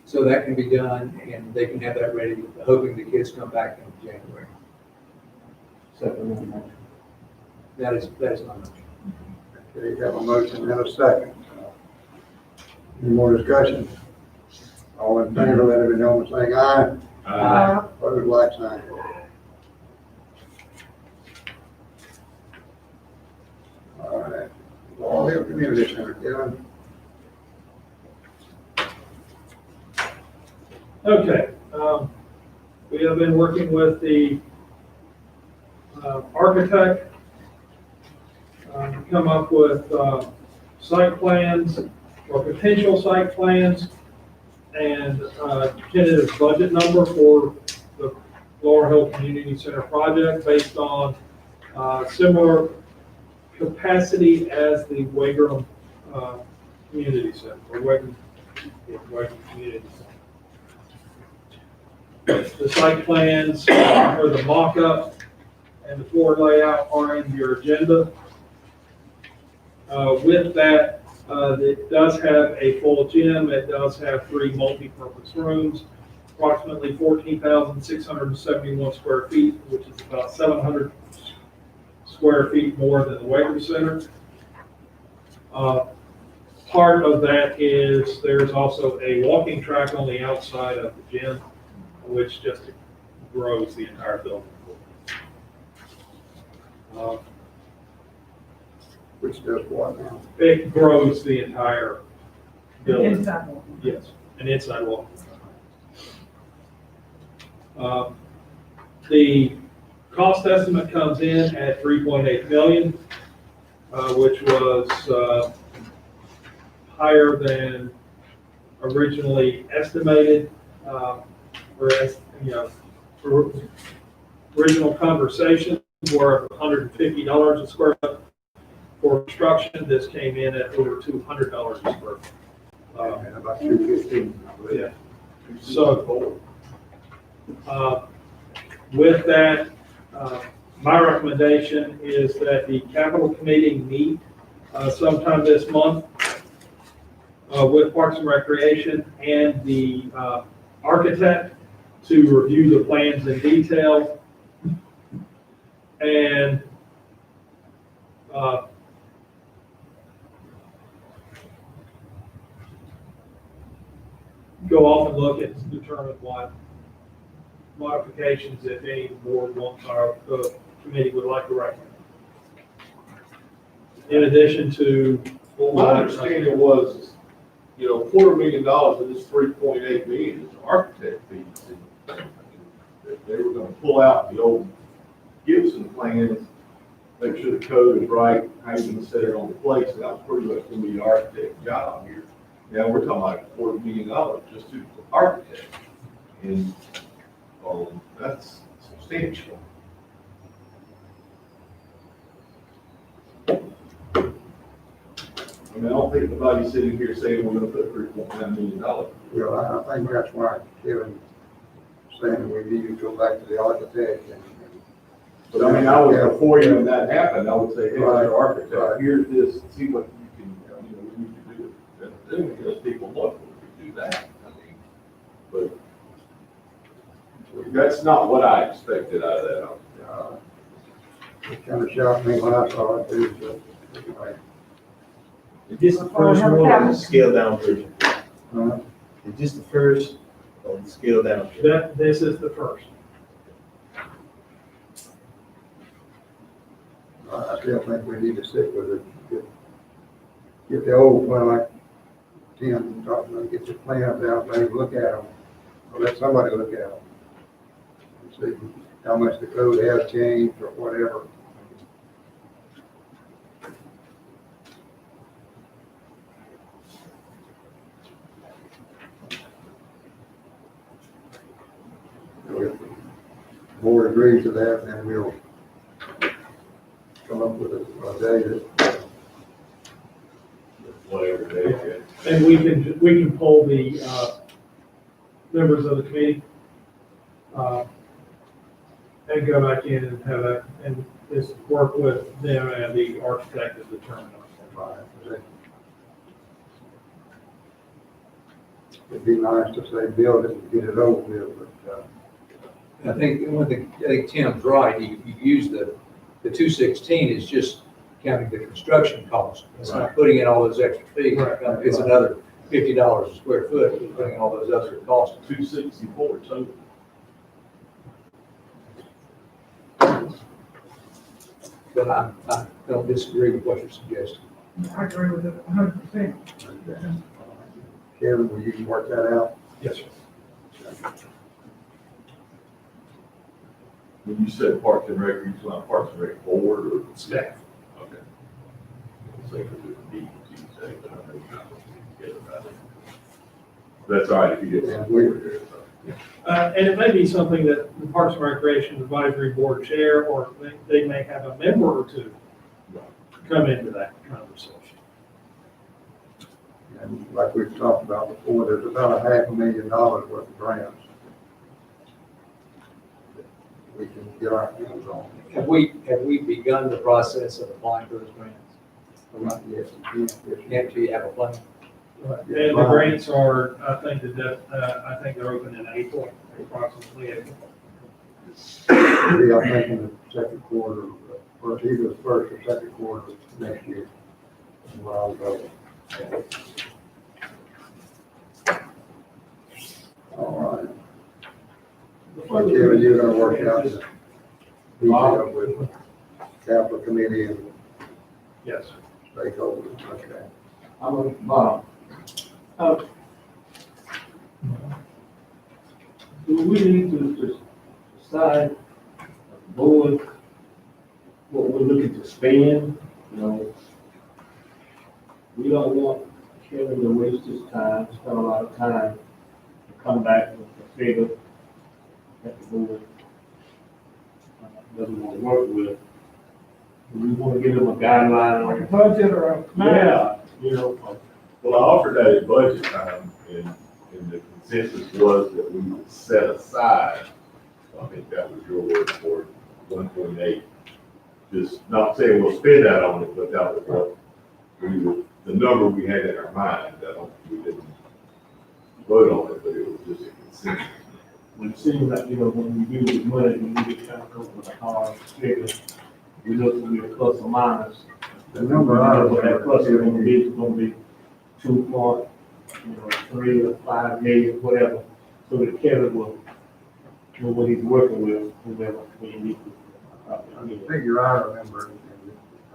So that can be done and they can have that ready, hoping the kids come back in January. Second motion. That is my motion. Okay, you have a motion and a second. Any more discussion? All in favor, let it be known by saying aye. Opposed, like sign. All right. All Hill Community Center, Kevin. Okay, we have been working with the architect to come up with site plans or potential site plans and tentative budget number for the Laurel Hill Community Center project based on similar capacity as the Wagram Community Center, or Wagram Community Center. The site plans or the mock-up and the floor layout are in your agenda. With that, it does have a full gym. It does have 3 multi-purpose rooms, approximately 14,671 square feet, which is about 700 square feet more than the Wagram Center. Part of that is there's also a walking track on the outside of the gym, which just grows the entire building. Which does what now? It grows the entire building. Inside one. Yes, an inside wall. The cost estimate comes in at 3.8 million, which was higher than originally estimated. Whereas, original conversations were $150 a square foot. For construction, this came in at over $200 a square foot. And about 215, I believe. Yeah. So, with that, my recommendation is that the capital committee meet sometime this month with Parks and Recreation and the architect to review the plans in detail and go off and look and determine what modifications, if any, the board wants our committee would like to recommend. In addition to. Well, my understanding was, $250,000 of this 3.8 million is architect fees. They were gonna pull out the old Gibson plans, make sure the code is right, how you're gonna set it on the place, and that was pretty much gonna be the architect job here. Now, we're talking about $250,000 just to the architect, and, that's substantial. I mean, I don't think anybody's sitting here saying we're gonna put $3.9 million. Well, I think that's why Kevin saying we need to go back to the architect and. But I mean, I was, before even that happened, I would say, hey, Right. Mr. Architect, Right. here's this, see what you can, we need to do. And then because people look, we can do that, I mean, but that's not what I expected out of that. It kind of shocked me when I saw it too, so, anyway. Is this the first one or the scaled down version? Uh, Is this the first or the scaled down version? This is the first. I still think we need to stick with it. Get the old, well, like Tim talked about, get the plans out, let him look at them, or let somebody look at them. And see how much the code has changed or whatever. If the board agrees to that, then we'll come up with a day that, Whatever they did. And we can pull the members of the committee and go back in and have that, and just work with them and the architect to determine. it'd be nice to say build it and get it over with, but, I think Tim's right, you use the 216 is just counting the construction cost. It's not putting in all those extra fees. Right. It's another $50 a square foot, putting all those other costs. 264 total. But I don't disagree with what you're suggesting. I agree with it 100%. Kevin, will you work that out? Yes, sir. When you said Parks and Rec, you want Parks and Rec board or staff? Okay. So for the meetings, you say, but I know you're not going to get about it. That's all right if you get some board there. And it may be something that the Parks and Recreation Advisory Board chair, or they may have a member or two come into that conversation. And like we've talked about before, there's about $500,000 worth of grants that we can get our hands on. Have we begun the process of applying for those grants? Right, yes, you can. Can't you have a plan? And the grants are, I think they're open in April, approximately April. Maybe I'm thinking the second quarter, or either the first or second quarter of next year. is what I'll go. All right. So Kevin, you're gonna work out the detail with capital committee and Yes. stakeholders, okay? I'm a, Bob. Do we need to decide, board, what we're looking to spend, you know? We don't want Kevin to waste his time, spend a lot of time, to come back with a figure that the board doesn't want to work with. Do we want to give him a guideline Like a on? budget or a. Yeah, you know, Well, I offered that at budget time, and the consensus was that we would set aside, I think that was your word for it, 1.8. Just not saying we'll spend that on it, but that was what we were, the number we had in our mind. We didn't vote on it, but it was just a consensus. it seems like, you know, when we use money, when we get kind of come with a hard figure, we look to be a plus or minus. The number I What that plus is remember, gonna be 2.3 or 5 million, whatever, so that Kevin will know what he's working with, whoever we need to. the figure I remember, and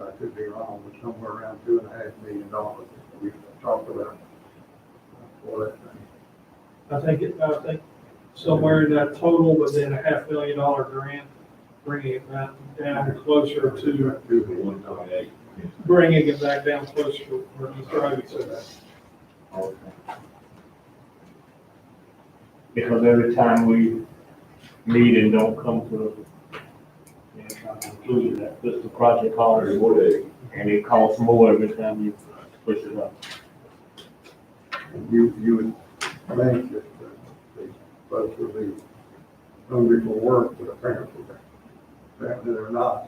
I could be wrong, was somewhere around $2.5 million that we talked about for that thing. I think somewhere in that total, but then $500,000 grant, bringing it back down closer to, 1.8. bringing it back down closer to where Mr. Ivy said that. Because every time we meet and don't come to a conclusion that puts the project cost, 30 more days. and it costs more every time you push it up. And you would think that these folks would be hungry for work, but apparently they're not.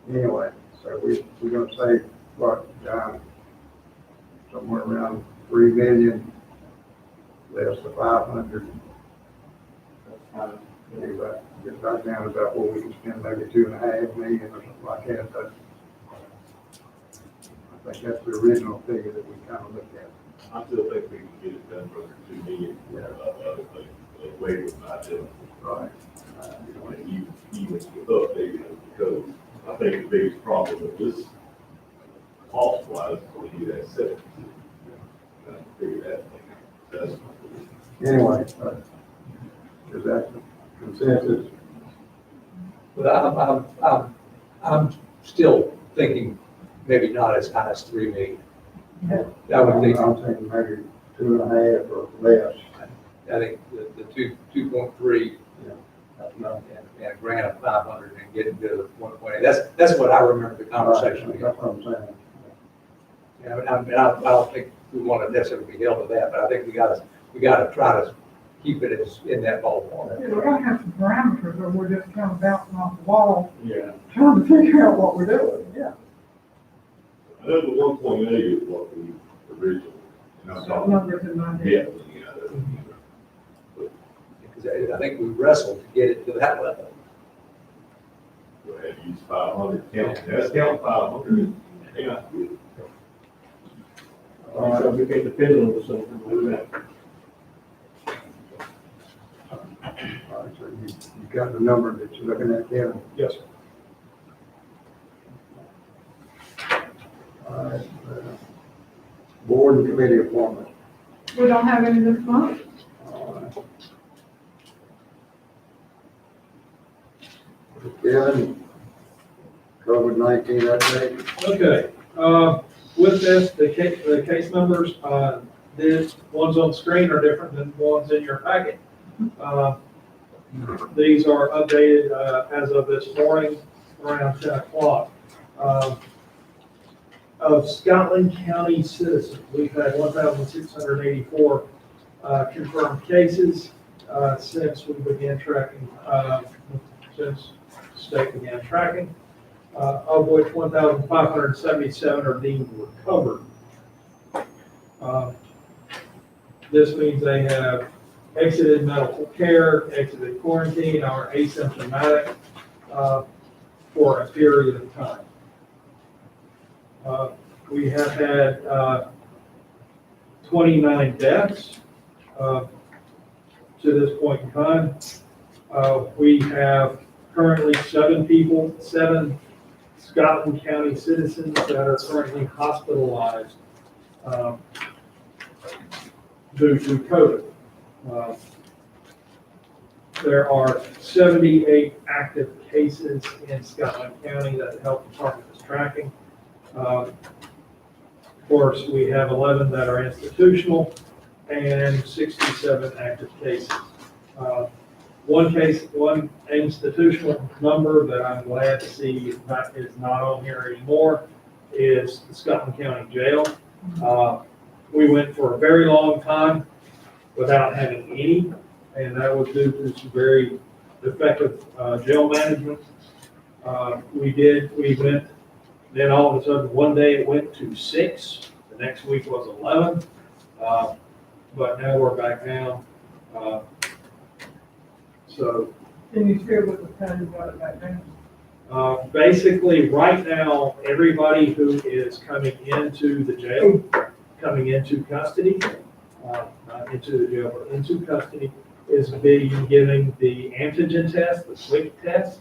Anyway, so we're gonna say, what, John, somewhere around 3 million, less the 500. Anyway, get back down to about what we can spend, maybe 2.5 million or something like that. I think that's the original figure that we kind of looked at. I still think we can get it done for under 2 million. Away with my deal. Right. You know, and even with updating it, because I think the biggest problem with this cost wise, when you that 7. Figure that thing out. That's my Anyway, is that consensus? But I'm still thinking maybe not as high as 3 million. I would think, I'm thinking maybe 2.5 or less. I think the 2.3 That's not, and a grant of 500 and getting to 1.8. That's what I remember the conversation. we had. That's what I'm saying. Yeah, I don't think we want to necessarily be held to that, but I think we gotta try to keep it in that ballpark. Yeah, we're gonna have some parameters, or we're just kind of bouncing off the wall, Yeah. trying to figure out what we're doing, yeah. I know the 1.8 is what we originally, and I'm talking. Numbers in my head. Yeah. Because I think we wrestled to get it to that level. Go ahead, use 500, count, that's count 500. Yeah. So we can't depend on something to do that. All right, so you got the number that you're looking at, Kevin? Yes, sir. All right, board and committee appointments. We don't have any this month. All right. Kevin, COVID-19 update. Okay, with this, the case numbers, this, ones on screen are different than ones in your packet. These are updated, as of this morning, around 10 o'clock. Of Scotland County citizens, we've had 1,684 confirmed cases since we began tracking, since the state began tracking, of which 1,577 are deemed recovered. This means they have exited medical care, exited quarantine, are asymptomatic for a period of time. We have had 29 deaths to this point in time. We have currently 7 Scotland County citizens that are currently hospitalized due to COVID. There are 78 active cases in Scotland County that the health department is tracking. Of course, we have 11 that are institutional and 67 active cases. One institutional number that I'm glad to see is not on here anymore is the Scotland County Jail. We went for a very long time without having any, and that was due to some very effective jail management. We went, then all of a sudden, one day it went to 6, the next week was 11, but now we're back down. So Can you share with us how you got it back down? basically, right now, everybody who is coming into the jail, coming into custody, not into the jail, but into custody, is being given the antigen test, the quick test.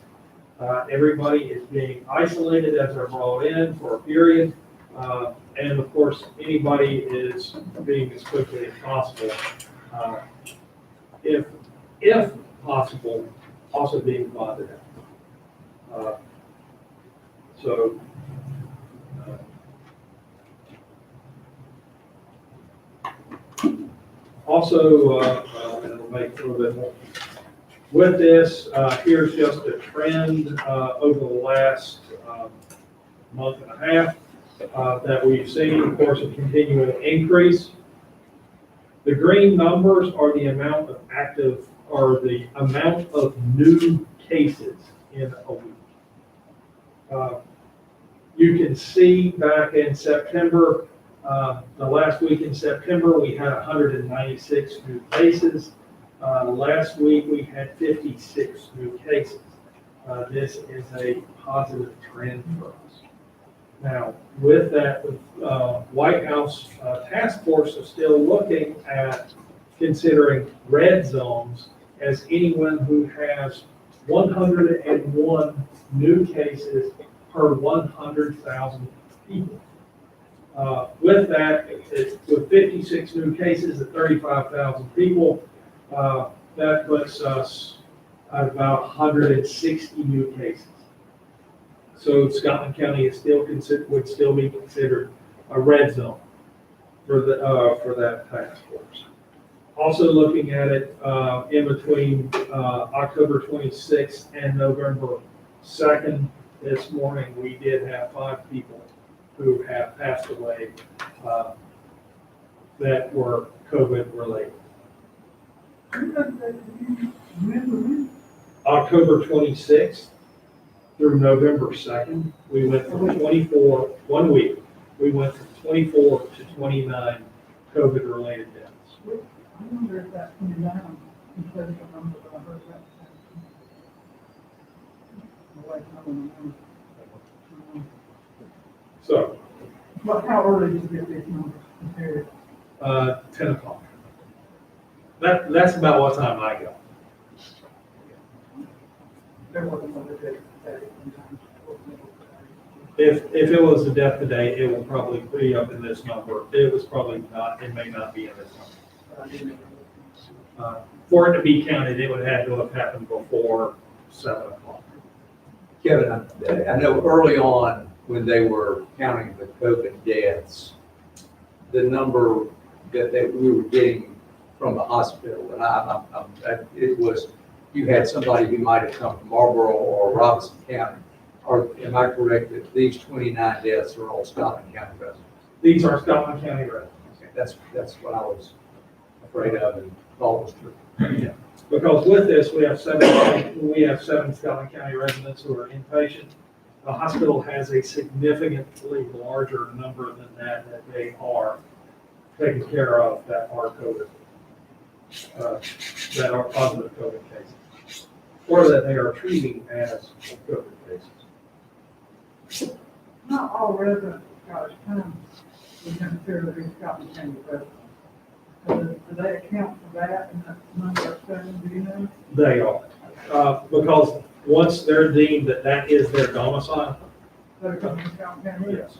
Everybody is being isolated as they're brought in for a period. And of course, anybody is being as quickly as possible. If possible, also being bonded out. So, also, and it'll make a little bit more. With this, here's just a trend over the last month and a half that we've seen, of course, a continuing increase. The green numbers are the amount of active, or the amount of new cases in a week. You can see back in September, the last week in September, we had 196 new cases. Last week, we had 56 new cases. This is a positive trend for us. Now, with that, the White House task force is still looking at considering red zones as anyone who has 101 new cases per 100,000 people. With that, with 56 new cases at 35,000 people, that puts us at about 160 new cases. So Scotland County is still would still be considered a red zone for that task force. Also looking at it in between October 26th and November 2nd, this morning we did have 5 people who have passed away that were COVID related. October 26th through November 2nd, we went from 24, 1 week, we went from 24 to 29 COVID related deaths. I wonder if that's coming down because of the number that I heard that. So, But how early did you get these numbers? period? 10 o'clock. That's about what time I go. There wasn't another day. If it was a death today, it will probably be up in this number. It was probably not, it may not be in this number. For it to be counted, it would have to have happened before 7 o'clock. Kevin, I know early on, when they were counting the COVID deaths, the number that we were getting from the hospital, and it was, you had somebody who might have come from Marlboro or Robinson County. Or am I correct that these 29 deaths are all Scotland County residents? These are Scotland County residents. Okay, that's what I was afraid of and thought was true. Because with this, we have seven Scotland County residents who are inpatient. The hospital has a significantly larger number than that they are taking care of that are COVID, that are positive COVID cases, or that they are treating as COVID cases. Not all residents of Scottish County would consider to be Scotland County residents. So do they account for that in that number of seven, do you know? They are, because once they're deemed that that is their domicile, That are coming from Scotland County? yes.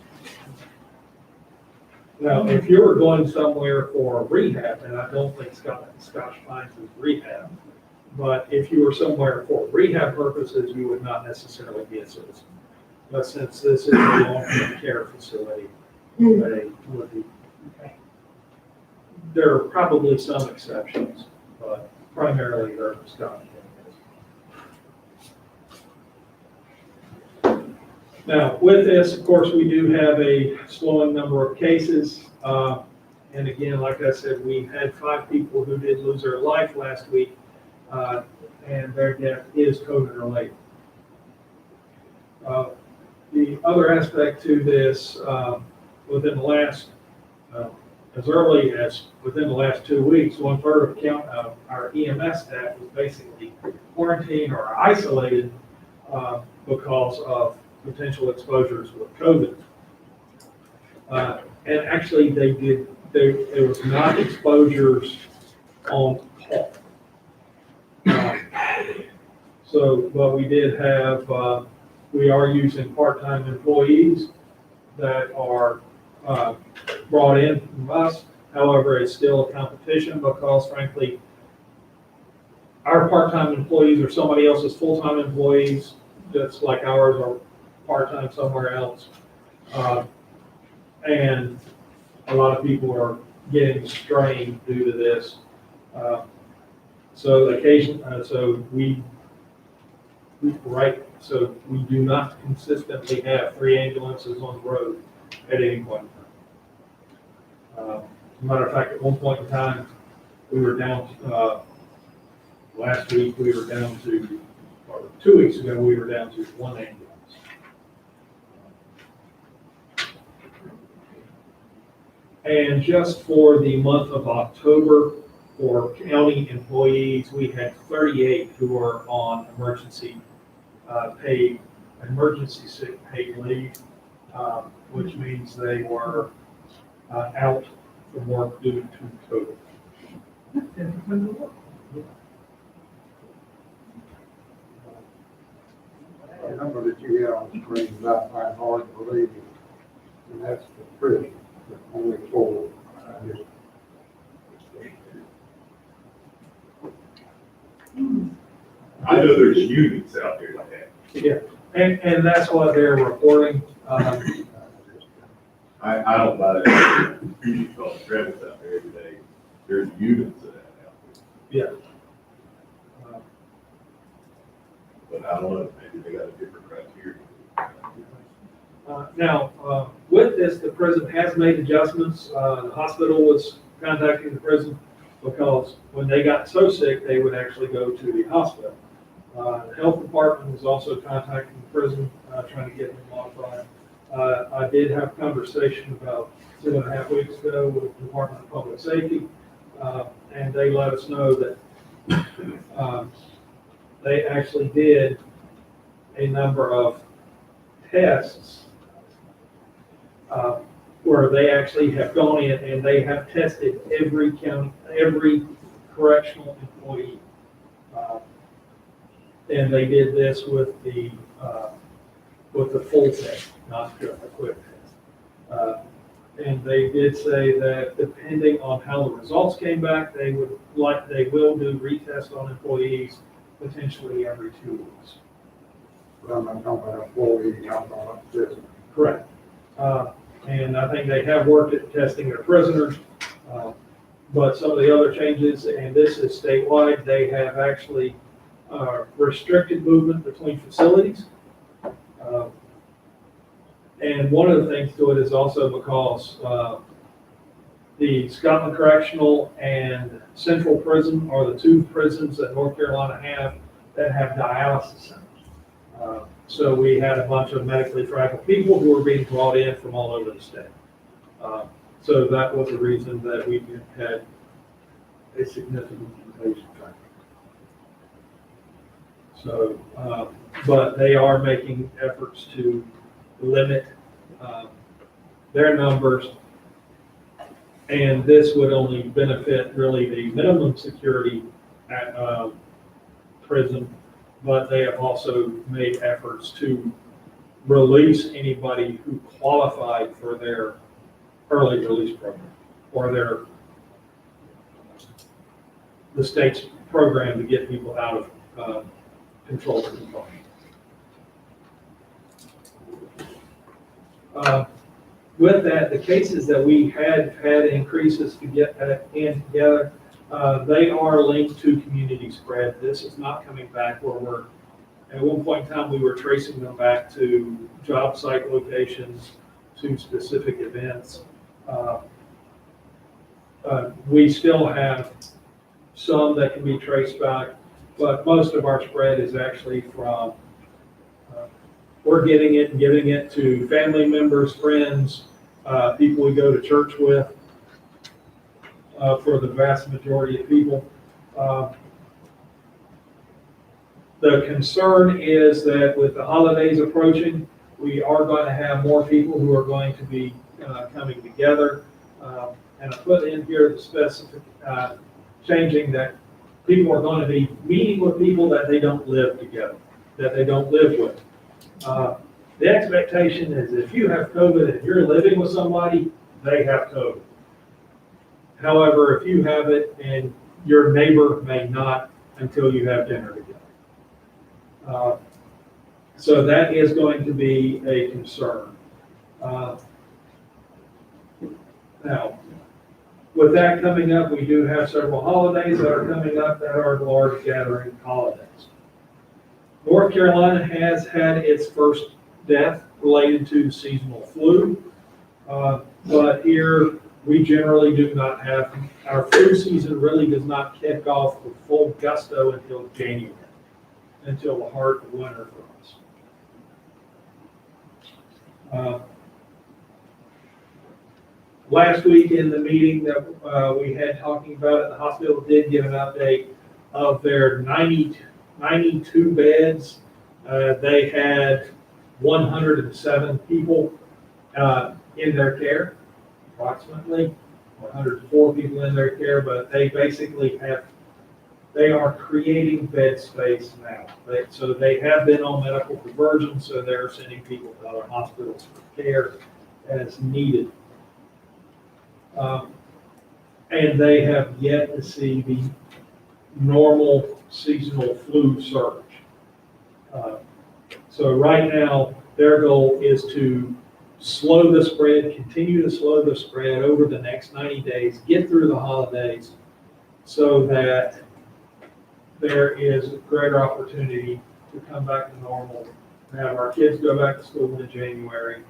Now, if you were going somewhere for rehab, and I don't think Scottish Pines is rehab, but if you were somewhere for rehab purposes, you would not necessarily be a citizen. But since this is a long-term care facility, they would be. There are probably some exceptions, but primarily they're Scottish County. Now, with this, of course, we do have a slowing number of cases. And again, like I said, we had 5 people who did lose their life last week, and their death is COVID related. The other aspect to this, within the last, as early as within the last 2 weeks, 1/3 of our EMS staff was basically quarantined or isolated because of potential exposures with COVID. And actually, there was not exposures on call. But we did have, we are using part-time employees that are brought in from us. However, it's still a competition because frankly, our part-time employees are somebody else's full-time employees, just like ours are part-time somewhere else. And a lot of people are getting strained due to this. So we do not consistently have 3 ambulances on the road at any point in time. As a matter of fact, at one point in time, we were down, last week, we were down to, or 2 weeks ago, we were down to 1 ambulance. And just for the month of October, for county employees, we had 38 who are on emergency sick paid leave, which means they were out from work due to COVID. The number that you get on the screen is I find hard to believe, and that's the prison, only 4. I know there's units out there like that. Yeah, and that's what they're reporting. I don't buy that. You call Travis out there every day. There's units of that out there. Yeah. But I don't know, maybe they got a different criteria. Now, with this, the prison has made adjustments. The hospital was contacting the prison because when they got so sick, they would actually go to the hospital. The health department was also contacting the prison, trying to get them modified. I did have a conversation about 2.5 weeks ago with the Department of Public Safety, and they let us know that they actually did a number of tests where they actually have gone in and they have tested every county, every correctional employee. And they did this with the full test, not just a quick test. And they did say that depending on how the results came back, they will do retest on employees potentially every 2 weeks. I'm not talking about employees, I'm talking about citizens. Correct. And I think they have worked at testing their prisoners. But some of the other changes, and this is statewide, they have actually restricted movement between facilities. And one of the things to it is also because the Scotland Correctional and Central Prison are the 2 prisons that North Carolina have that have dialysis centers. So we had a bunch of medically fragile people who were being brought in from all over the state. So that was the reason that we had a significant inpatient traffic. So, but they are making efforts to limit their numbers. And this would only benefit really the minimum security prison, but they have also made efforts to release anybody who qualified for their early release program or the state's program to get people out of controlled confinement. With that, the cases that we had increases to get in together, they are linked to community spread. This is not coming back where at one point in time, we were tracing them back to job site locations, to specific events. We still have some that can be traced back, but most of our spread is actually from, we're getting it and giving it to family members, friends, people we go to church with, for the vast majority of people. The concern is that with the holidays approaching, we are going to have more people who are going to be coming together. And I put in here the specific, changing that people are going to be meeting with people that they don't live together, that they don't live with. The expectation is if you have COVID and you're living with somebody, they have COVID. However, if you have it and your neighbor may not until you have dinner together. So that is going to be a concern. Now, with that coming up, we do have several holidays that are coming up that are large gathering holidays. North Carolina has had its first death related to seasonal flu, but here we generally do not have, our flu season really does not kick off with full gusto until January, until the heart of winter for us. Last week in the meeting that we had talking about it, the hospital did give an update of their 92 beds. They had 107 people in their care, approximately 104 people in their care, but they basically they are creating bed space now. So they have been on medical conversion, so they're sending people to other hospitals for care as needed. And they have yet to see the normal seasonal flu surge. So right now, their goal is to slow the spread, continue to slow the spread over the next 90 days, get through the holidays so that there is a greater opportunity to come back to normal, have our kids go back to school in January,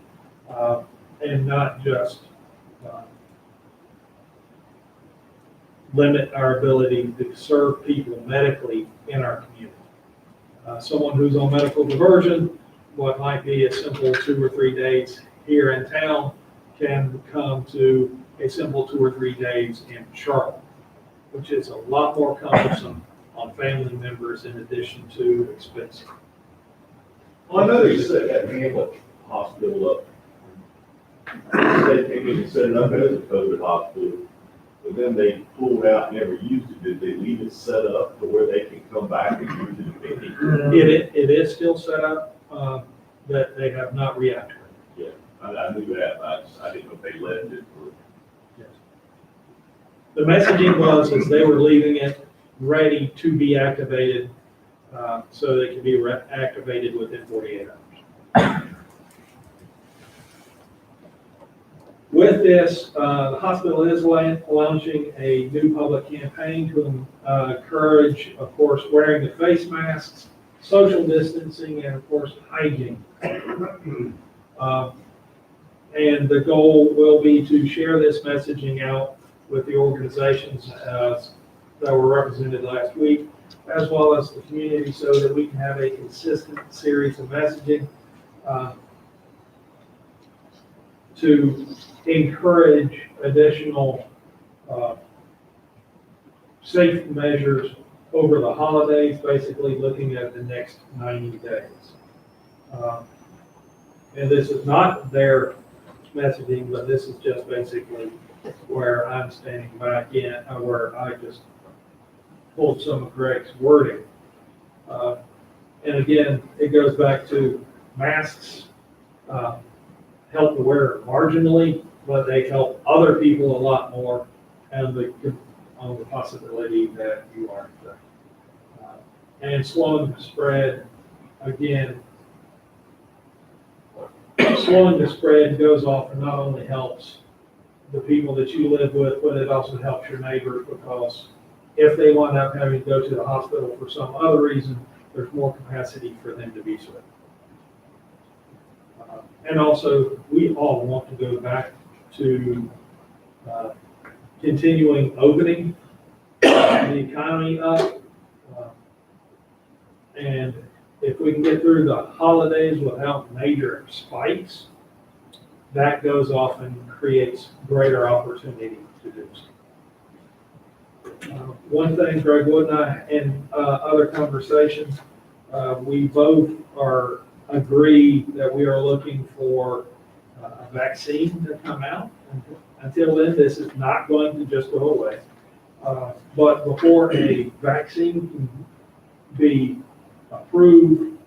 and not just limit our ability to serve people medically in our community. Someone who's on medical diversion, what might be a simple 2 or 3 days here in town can come to a simple 2 or 3 days in Charlotte, which is a lot more cumbersome on family members in addition to expensive. Well, I know you set that Hamlet hospital up They came and set it up as a COVID hospital, but then they pulled out, never used it. Did they leave it set up to where they can come back and use it if they need to? It is still set up, that they have not reactivated. Yeah, I knew that, I didn't know if they left it for. The messaging was, is they were leaving it ready to be activated, so they could be activated within 48 hours. With this, the hospital is launching a new public campaign to encourage, of course, wearing the face masks, social distancing, and of course, hygiene. And the goal will be to share this messaging out with the organizations that were represented last week, as well as the community, so that we can have a consistent series of messaging to encourage additional safety measures over the holidays, basically looking at the next 90 days. And this is not their messaging, but this is just basically where I'm standing back in, where I just pulled some of Greg's wording. And again, it goes back to masks help the wearer marginally, but they help other people a lot more, and on the possibility that you are infected. And slowing the spread, again, slowing the spread goes off and not only helps the people that you live with, but it also helps your neighbors, because if they wind up having to go to the hospital for some other reason, there's more capacity for them to be served. And also, we all want to go back to continuing opening the economy up. And if we can get through the holidays without major spikes, that goes off and creates greater opportunity to do so. One thing Greg Wood and I, in other conversations, we both agree that we are looking for a vaccine to come out. Until then, this is not going to just go away. But before a vaccine can be approved,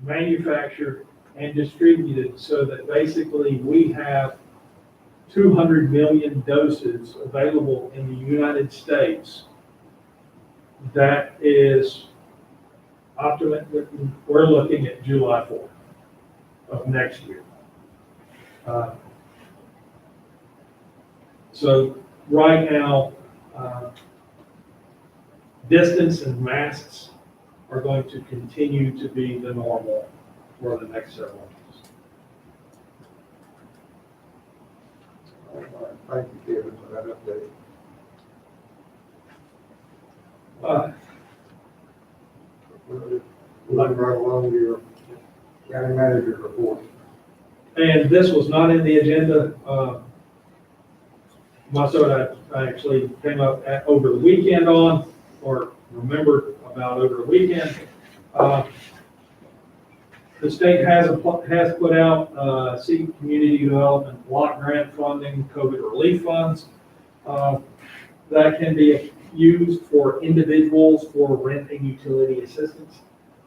manufactured, and distributed, so that basically we have 200 million doses available in the United States, that is optimistic. We're looking at July 4th of next year. So right now, distance and masks are going to continue to be the normal for the next several months. All right, thank you, Kevin, for that update. Moving right along to your county manager's report. And this was not in the agenda. I actually came up over the weekend on, or remembered about over the weekend. The state has put out seek community development block grant funding, COVID relief funds. That can be used for individuals for rent and utility assistance.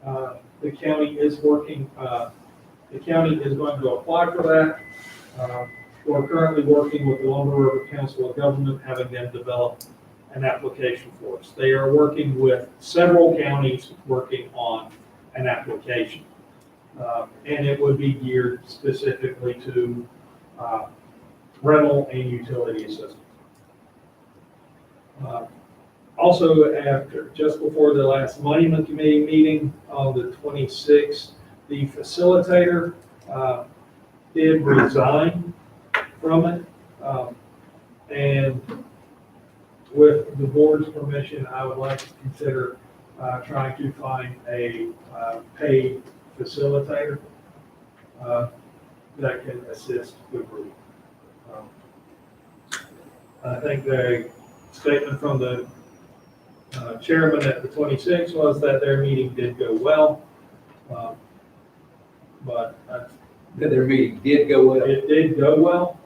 The county is working, the county is going to apply for that. We're currently working with the Lumber River Council of Government, having them develop an application for us. They are working with several counties working on an application. And it would be geared specifically to rental and utility assistance. Also, just before the last Monument Committee meeting on the 26th, the facilitator did resign from it. And with the board's permission, I would like to consider trying to find a paid facilitator that can assist the group. I think the statement from the chairman at the 26th was that their meeting did go well, but That their meeting did go well. It did go well,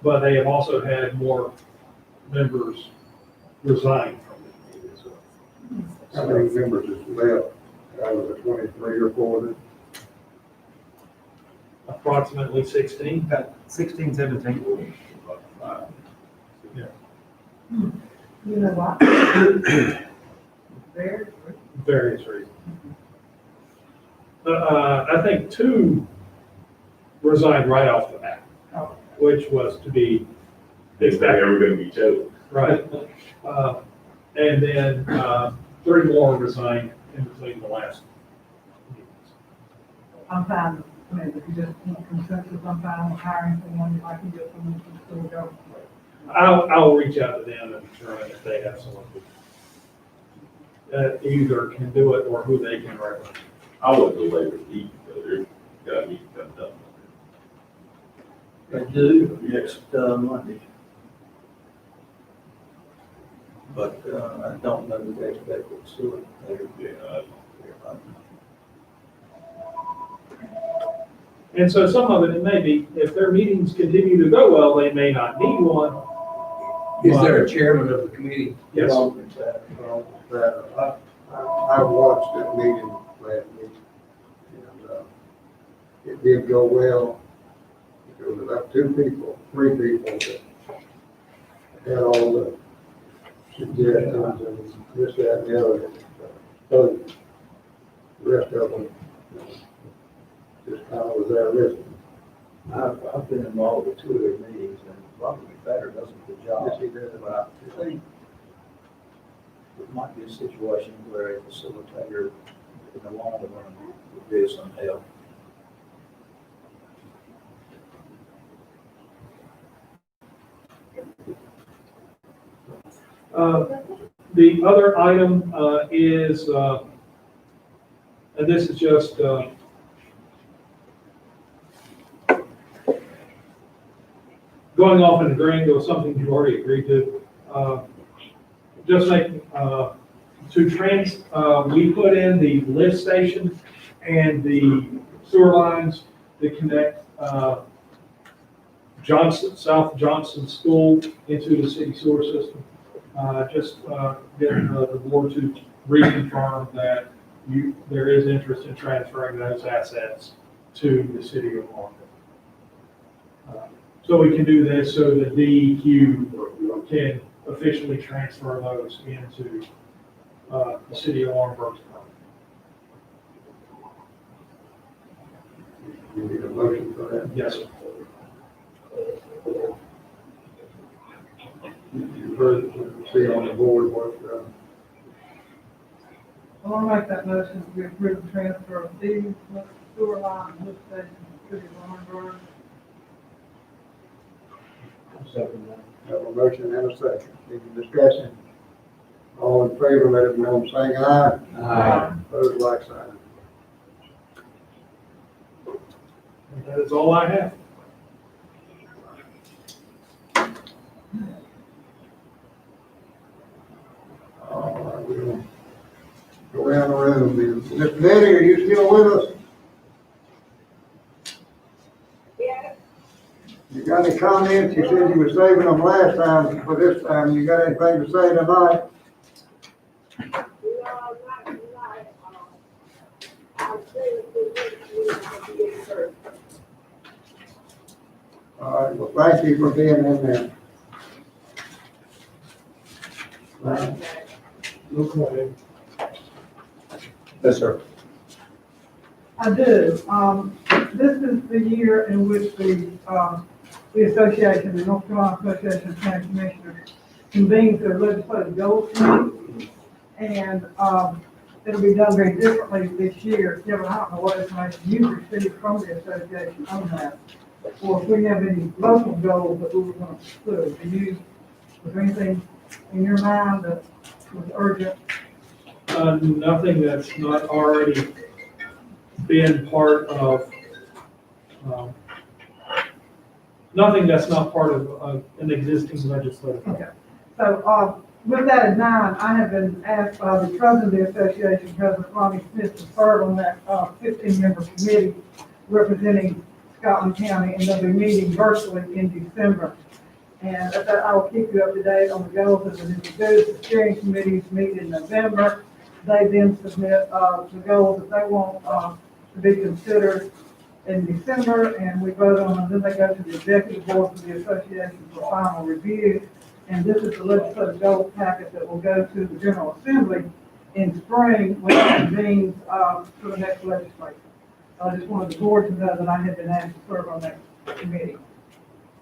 but they have also had more members resign from the committee as well. How many members is left out of the 23 or 40? Approximately 16. 16, 17. You know what? There. Various reasons. I think 2 resigned right off the bat, which was to be Next time ever gonna be chosen. right. And then 3 more resigned in between the last meetings. I'm fine, I mean, if you just want consensus, I'm fine with hiring someone, I can get someone from the school government. I'll reach out to them and determine if they have someone who either can do it or who they can recommend. I wouldn't go later to eat, because they're, got meat coming up. They do next Monday. But I don't know that they expect it to. Yeah, And so some of it may be, if their meetings continue to go well, they may not need one. Is there a chairman of the committee? Yes. I watched that meeting last week, and it did go well. There was about 3 people that had all the suggestions and this, that, and the other. So the rest of them, just kind of was there listening. I've been involved with 2 of their meetings, and Robert Better does a good job. Yes, he does. But I think it might be a situation where a facilitator in the long run would be some help. The other item is, and this is just going off and agreeing with something you already agreed to. Just like we put in the lift station and the sewer lines that connect South Johnson School into the city sewer system. Just getting the board to reconfirm that there is interest in transferring those assets to the city of Market. So we can do this so that DEQ can officially transfer those into the city of Laurinburg's property. You need a motion for that? Yes, sir. You've heard, see on the board what, I want to make that motion, we approve the transfer of these sewer line and lift station to the city of Laurinburg. have a motion and a second. Any discussion? All in favor, let it be known, saying aye. Aye. Opposed, like sign. And that is all I have. All right, we'll go around the room. Miss Betty, are you still with us? You got any comments? You said you were saving them last time for this time. You got anything to say tonight? All right, well, thank you for being in there. Okay. Yes, sir. I do. This is the year in which the association, the North Carolina Association of County Commissioners, convenes their legislative goals committee. And it'll be done very differently this year. Kevin, I don't know what information you received from the association on that. Or if we have any local goals that we were going to pursue. Was there anything in your mind that was urgent? Nothing that's not already been part of, nothing that's not part of an existing legislative. Okay. So, with that in mind, I have been asked by the president of the association, President Ronnie Smith, to serve on that 15-member committee representing Scotland County, and they'll be meeting virtually in December. And I will keep you up to date on the goals as it introduced. The steering committees meet in November. They then submit the goals that they want to be considered in December, and we vote on them. Then they go to the executive board for the association for final review. And this is the legislative goals packet that will go to the General Assembly in spring when it convenes for the next legislature. I just wanted the board to know that I had been asked to serve on that committee.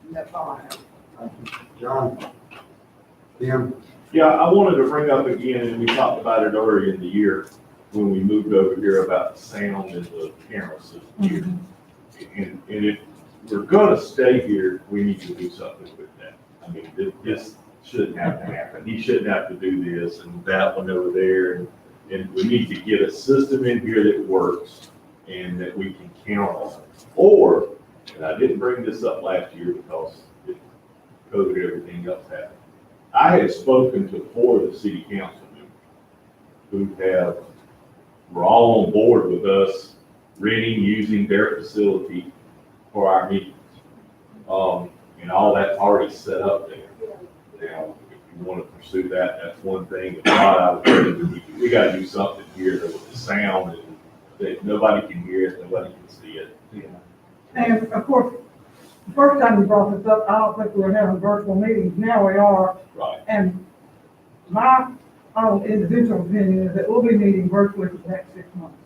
And that's all I have. John? Tim? Yeah, I wanted to bring up again, and we talked about it earlier in the year, when we moved over here about the sound and the camera system here. And if we're gonna stay here, we need to do something with that. I mean, this shouldn't have to happen. He shouldn't have to do this and that one over there. And we need to get a system in here that works and that we can count on. Or, and I didn't bring this up last year because COVID, everything else happened. I had spoken to 4 of the city council members who were all on board with us renting, using their facility for our meetings. And all that's already set up there. Now, if you want to pursue that, that's one thing. If not, I would think we got to do something here with the sound and that nobody can hear it, nobody can see it. And of course, the first time you brought this up, I don't think we were having virtual meetings. Now we are. Right. And my own individual opinion is that we'll be meeting virtually for the next 6 months.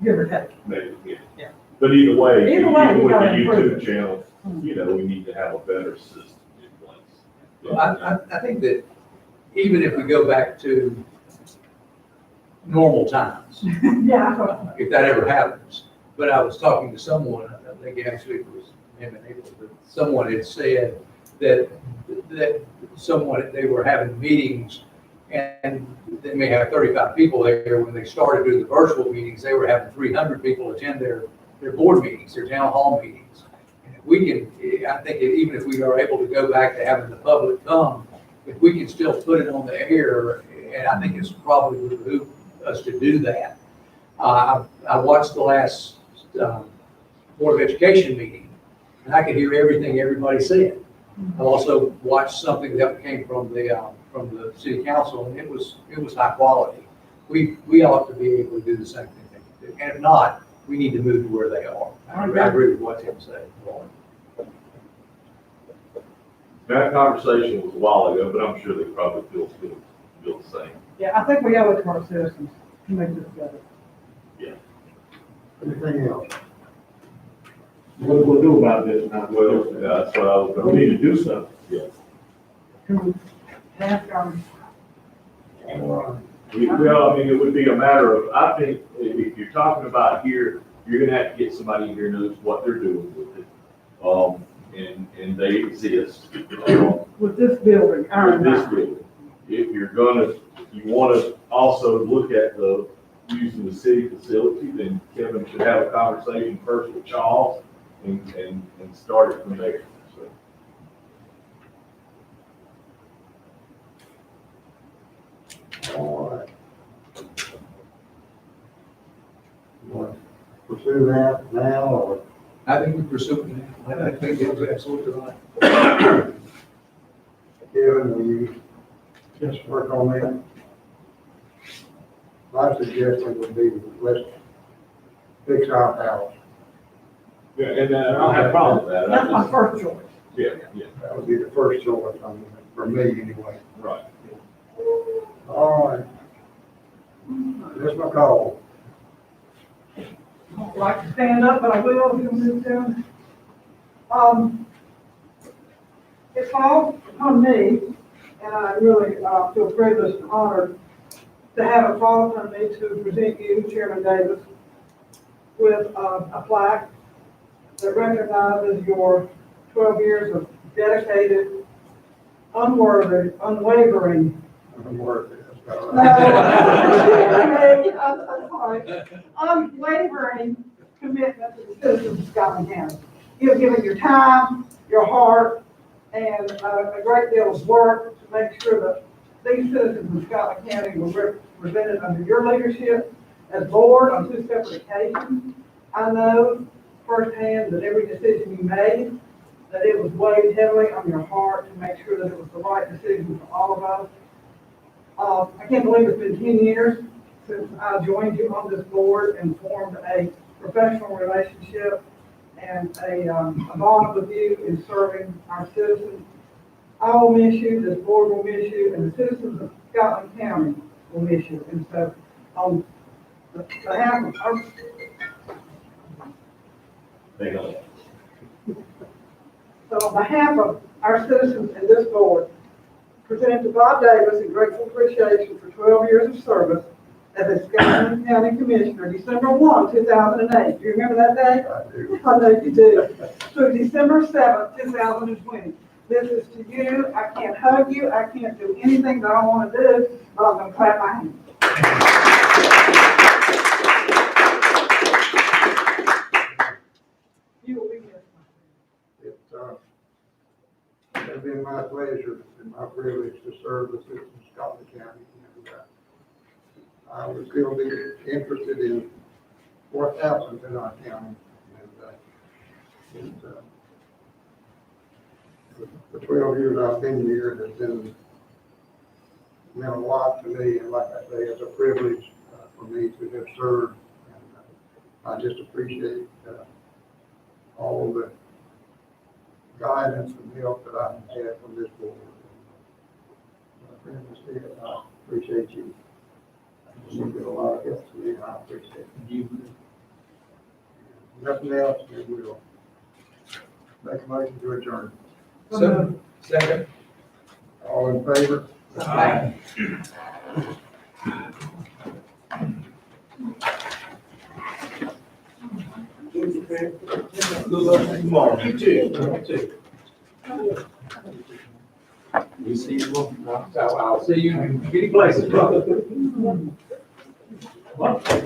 Give or take. Maybe, yeah. Yeah. But either way, Either way, even we with the gotta improve YouTube channel, you know, we need to have a better system in place. Well, I think that even if we go back to normal times, Yeah. if that ever happens. But I was talking to someone, I think actually it was him and April, but someone had said that they were having meetings and they may have 35 people there. When they started doing the virtual meetings, they were having 300 people attend their board meetings, their town hall meetings. And if we can, I think even if we are able to go back to having the public come, if we can still put it on the air, and I think it's probably would behoove us to do that. I watched the last Board of Education meeting, and I could hear everything everybody said. I also watched something that came from the city council, and it was high quality. We ought to be able to do the same thing, and if not, we need to move to where they are. I agree with what Tim said. That conversation was a while ago, but I'm sure they probably feel the same. Yeah, I think we owe it to our citizens to make this better. Anything else? What we'll do about this now? Well, that's what I was We going need to to do something. Yeah. Can we ask our, Well, I mean, it would be a matter of, I think, if you're talking about here, you're gonna have to get somebody here who knows what they're doing with it. And they exist. with this building, our With this environment. building. If you wanna also look at using the city facility, then Kevin should have a conversation first with Charles and start it from there. So. All right. You want to pursue that now, or I think we pursue it. I think it was absolutely right. Kevin, will you just work on that? My suggestion would be, let's fix our house. Yeah, and I don't have a problem with that. That's my first choice. Yeah, yeah, That would be the first choice, for me anyway. right. All right. That's my call. I don't like to stand up, but I will if you move down. It falls upon me, and I really feel privileged and honored to have it fall upon me to present you, Chairman Davis, with a plaque that recognizes your 12 years of dedicated, unwavering I'm working. unwavering commitment to the citizens of Scotland County. You've given your time, your heart, and a great deal of work to make sure that these citizens of Scotland County were represented under your leadership as board on 2 separate occasions. I know firsthand that every decision you made, that it was weighed heavily on your heart to make sure that it was the right decision for all of us. I can't believe it's been 10 years since I joined you on this board and formed a professional relationship and a bond with you in serving our citizens. I will miss you, this board will miss you, and the citizens of Scotland County will miss you. And so, on behalf of our, Hang on. so on behalf of our citizens and this board, presented to Bob Davis in grateful appreciation for 12 years of service as a Scotland County Commissioner, December 1, 2008. Do you remember that day? I do. I know you do. Through December 7, 2020. This is to you. I can't hug you. I can't do anything that I want to do, but I'm going to clap my hands. You will be missed. It's been my pleasure and my privilege to serve the citizens of Scotland County. And, I would still be interested in what happens in our county. And, the 12 years I've been here, it has been meant a lot to me, and like I say, it's a privilege for me to have served. And I just appreciate all the guidance and help that I've had from this board. My friend said, I appreciate you. You did a lot of help to me, and I appreciate you. Nothing else, we will make a motion to adjourn. So, second. All in favor? Aye. Good luck tomorrow. You too. You too. We see you. I'll see you in many places, brother. Well,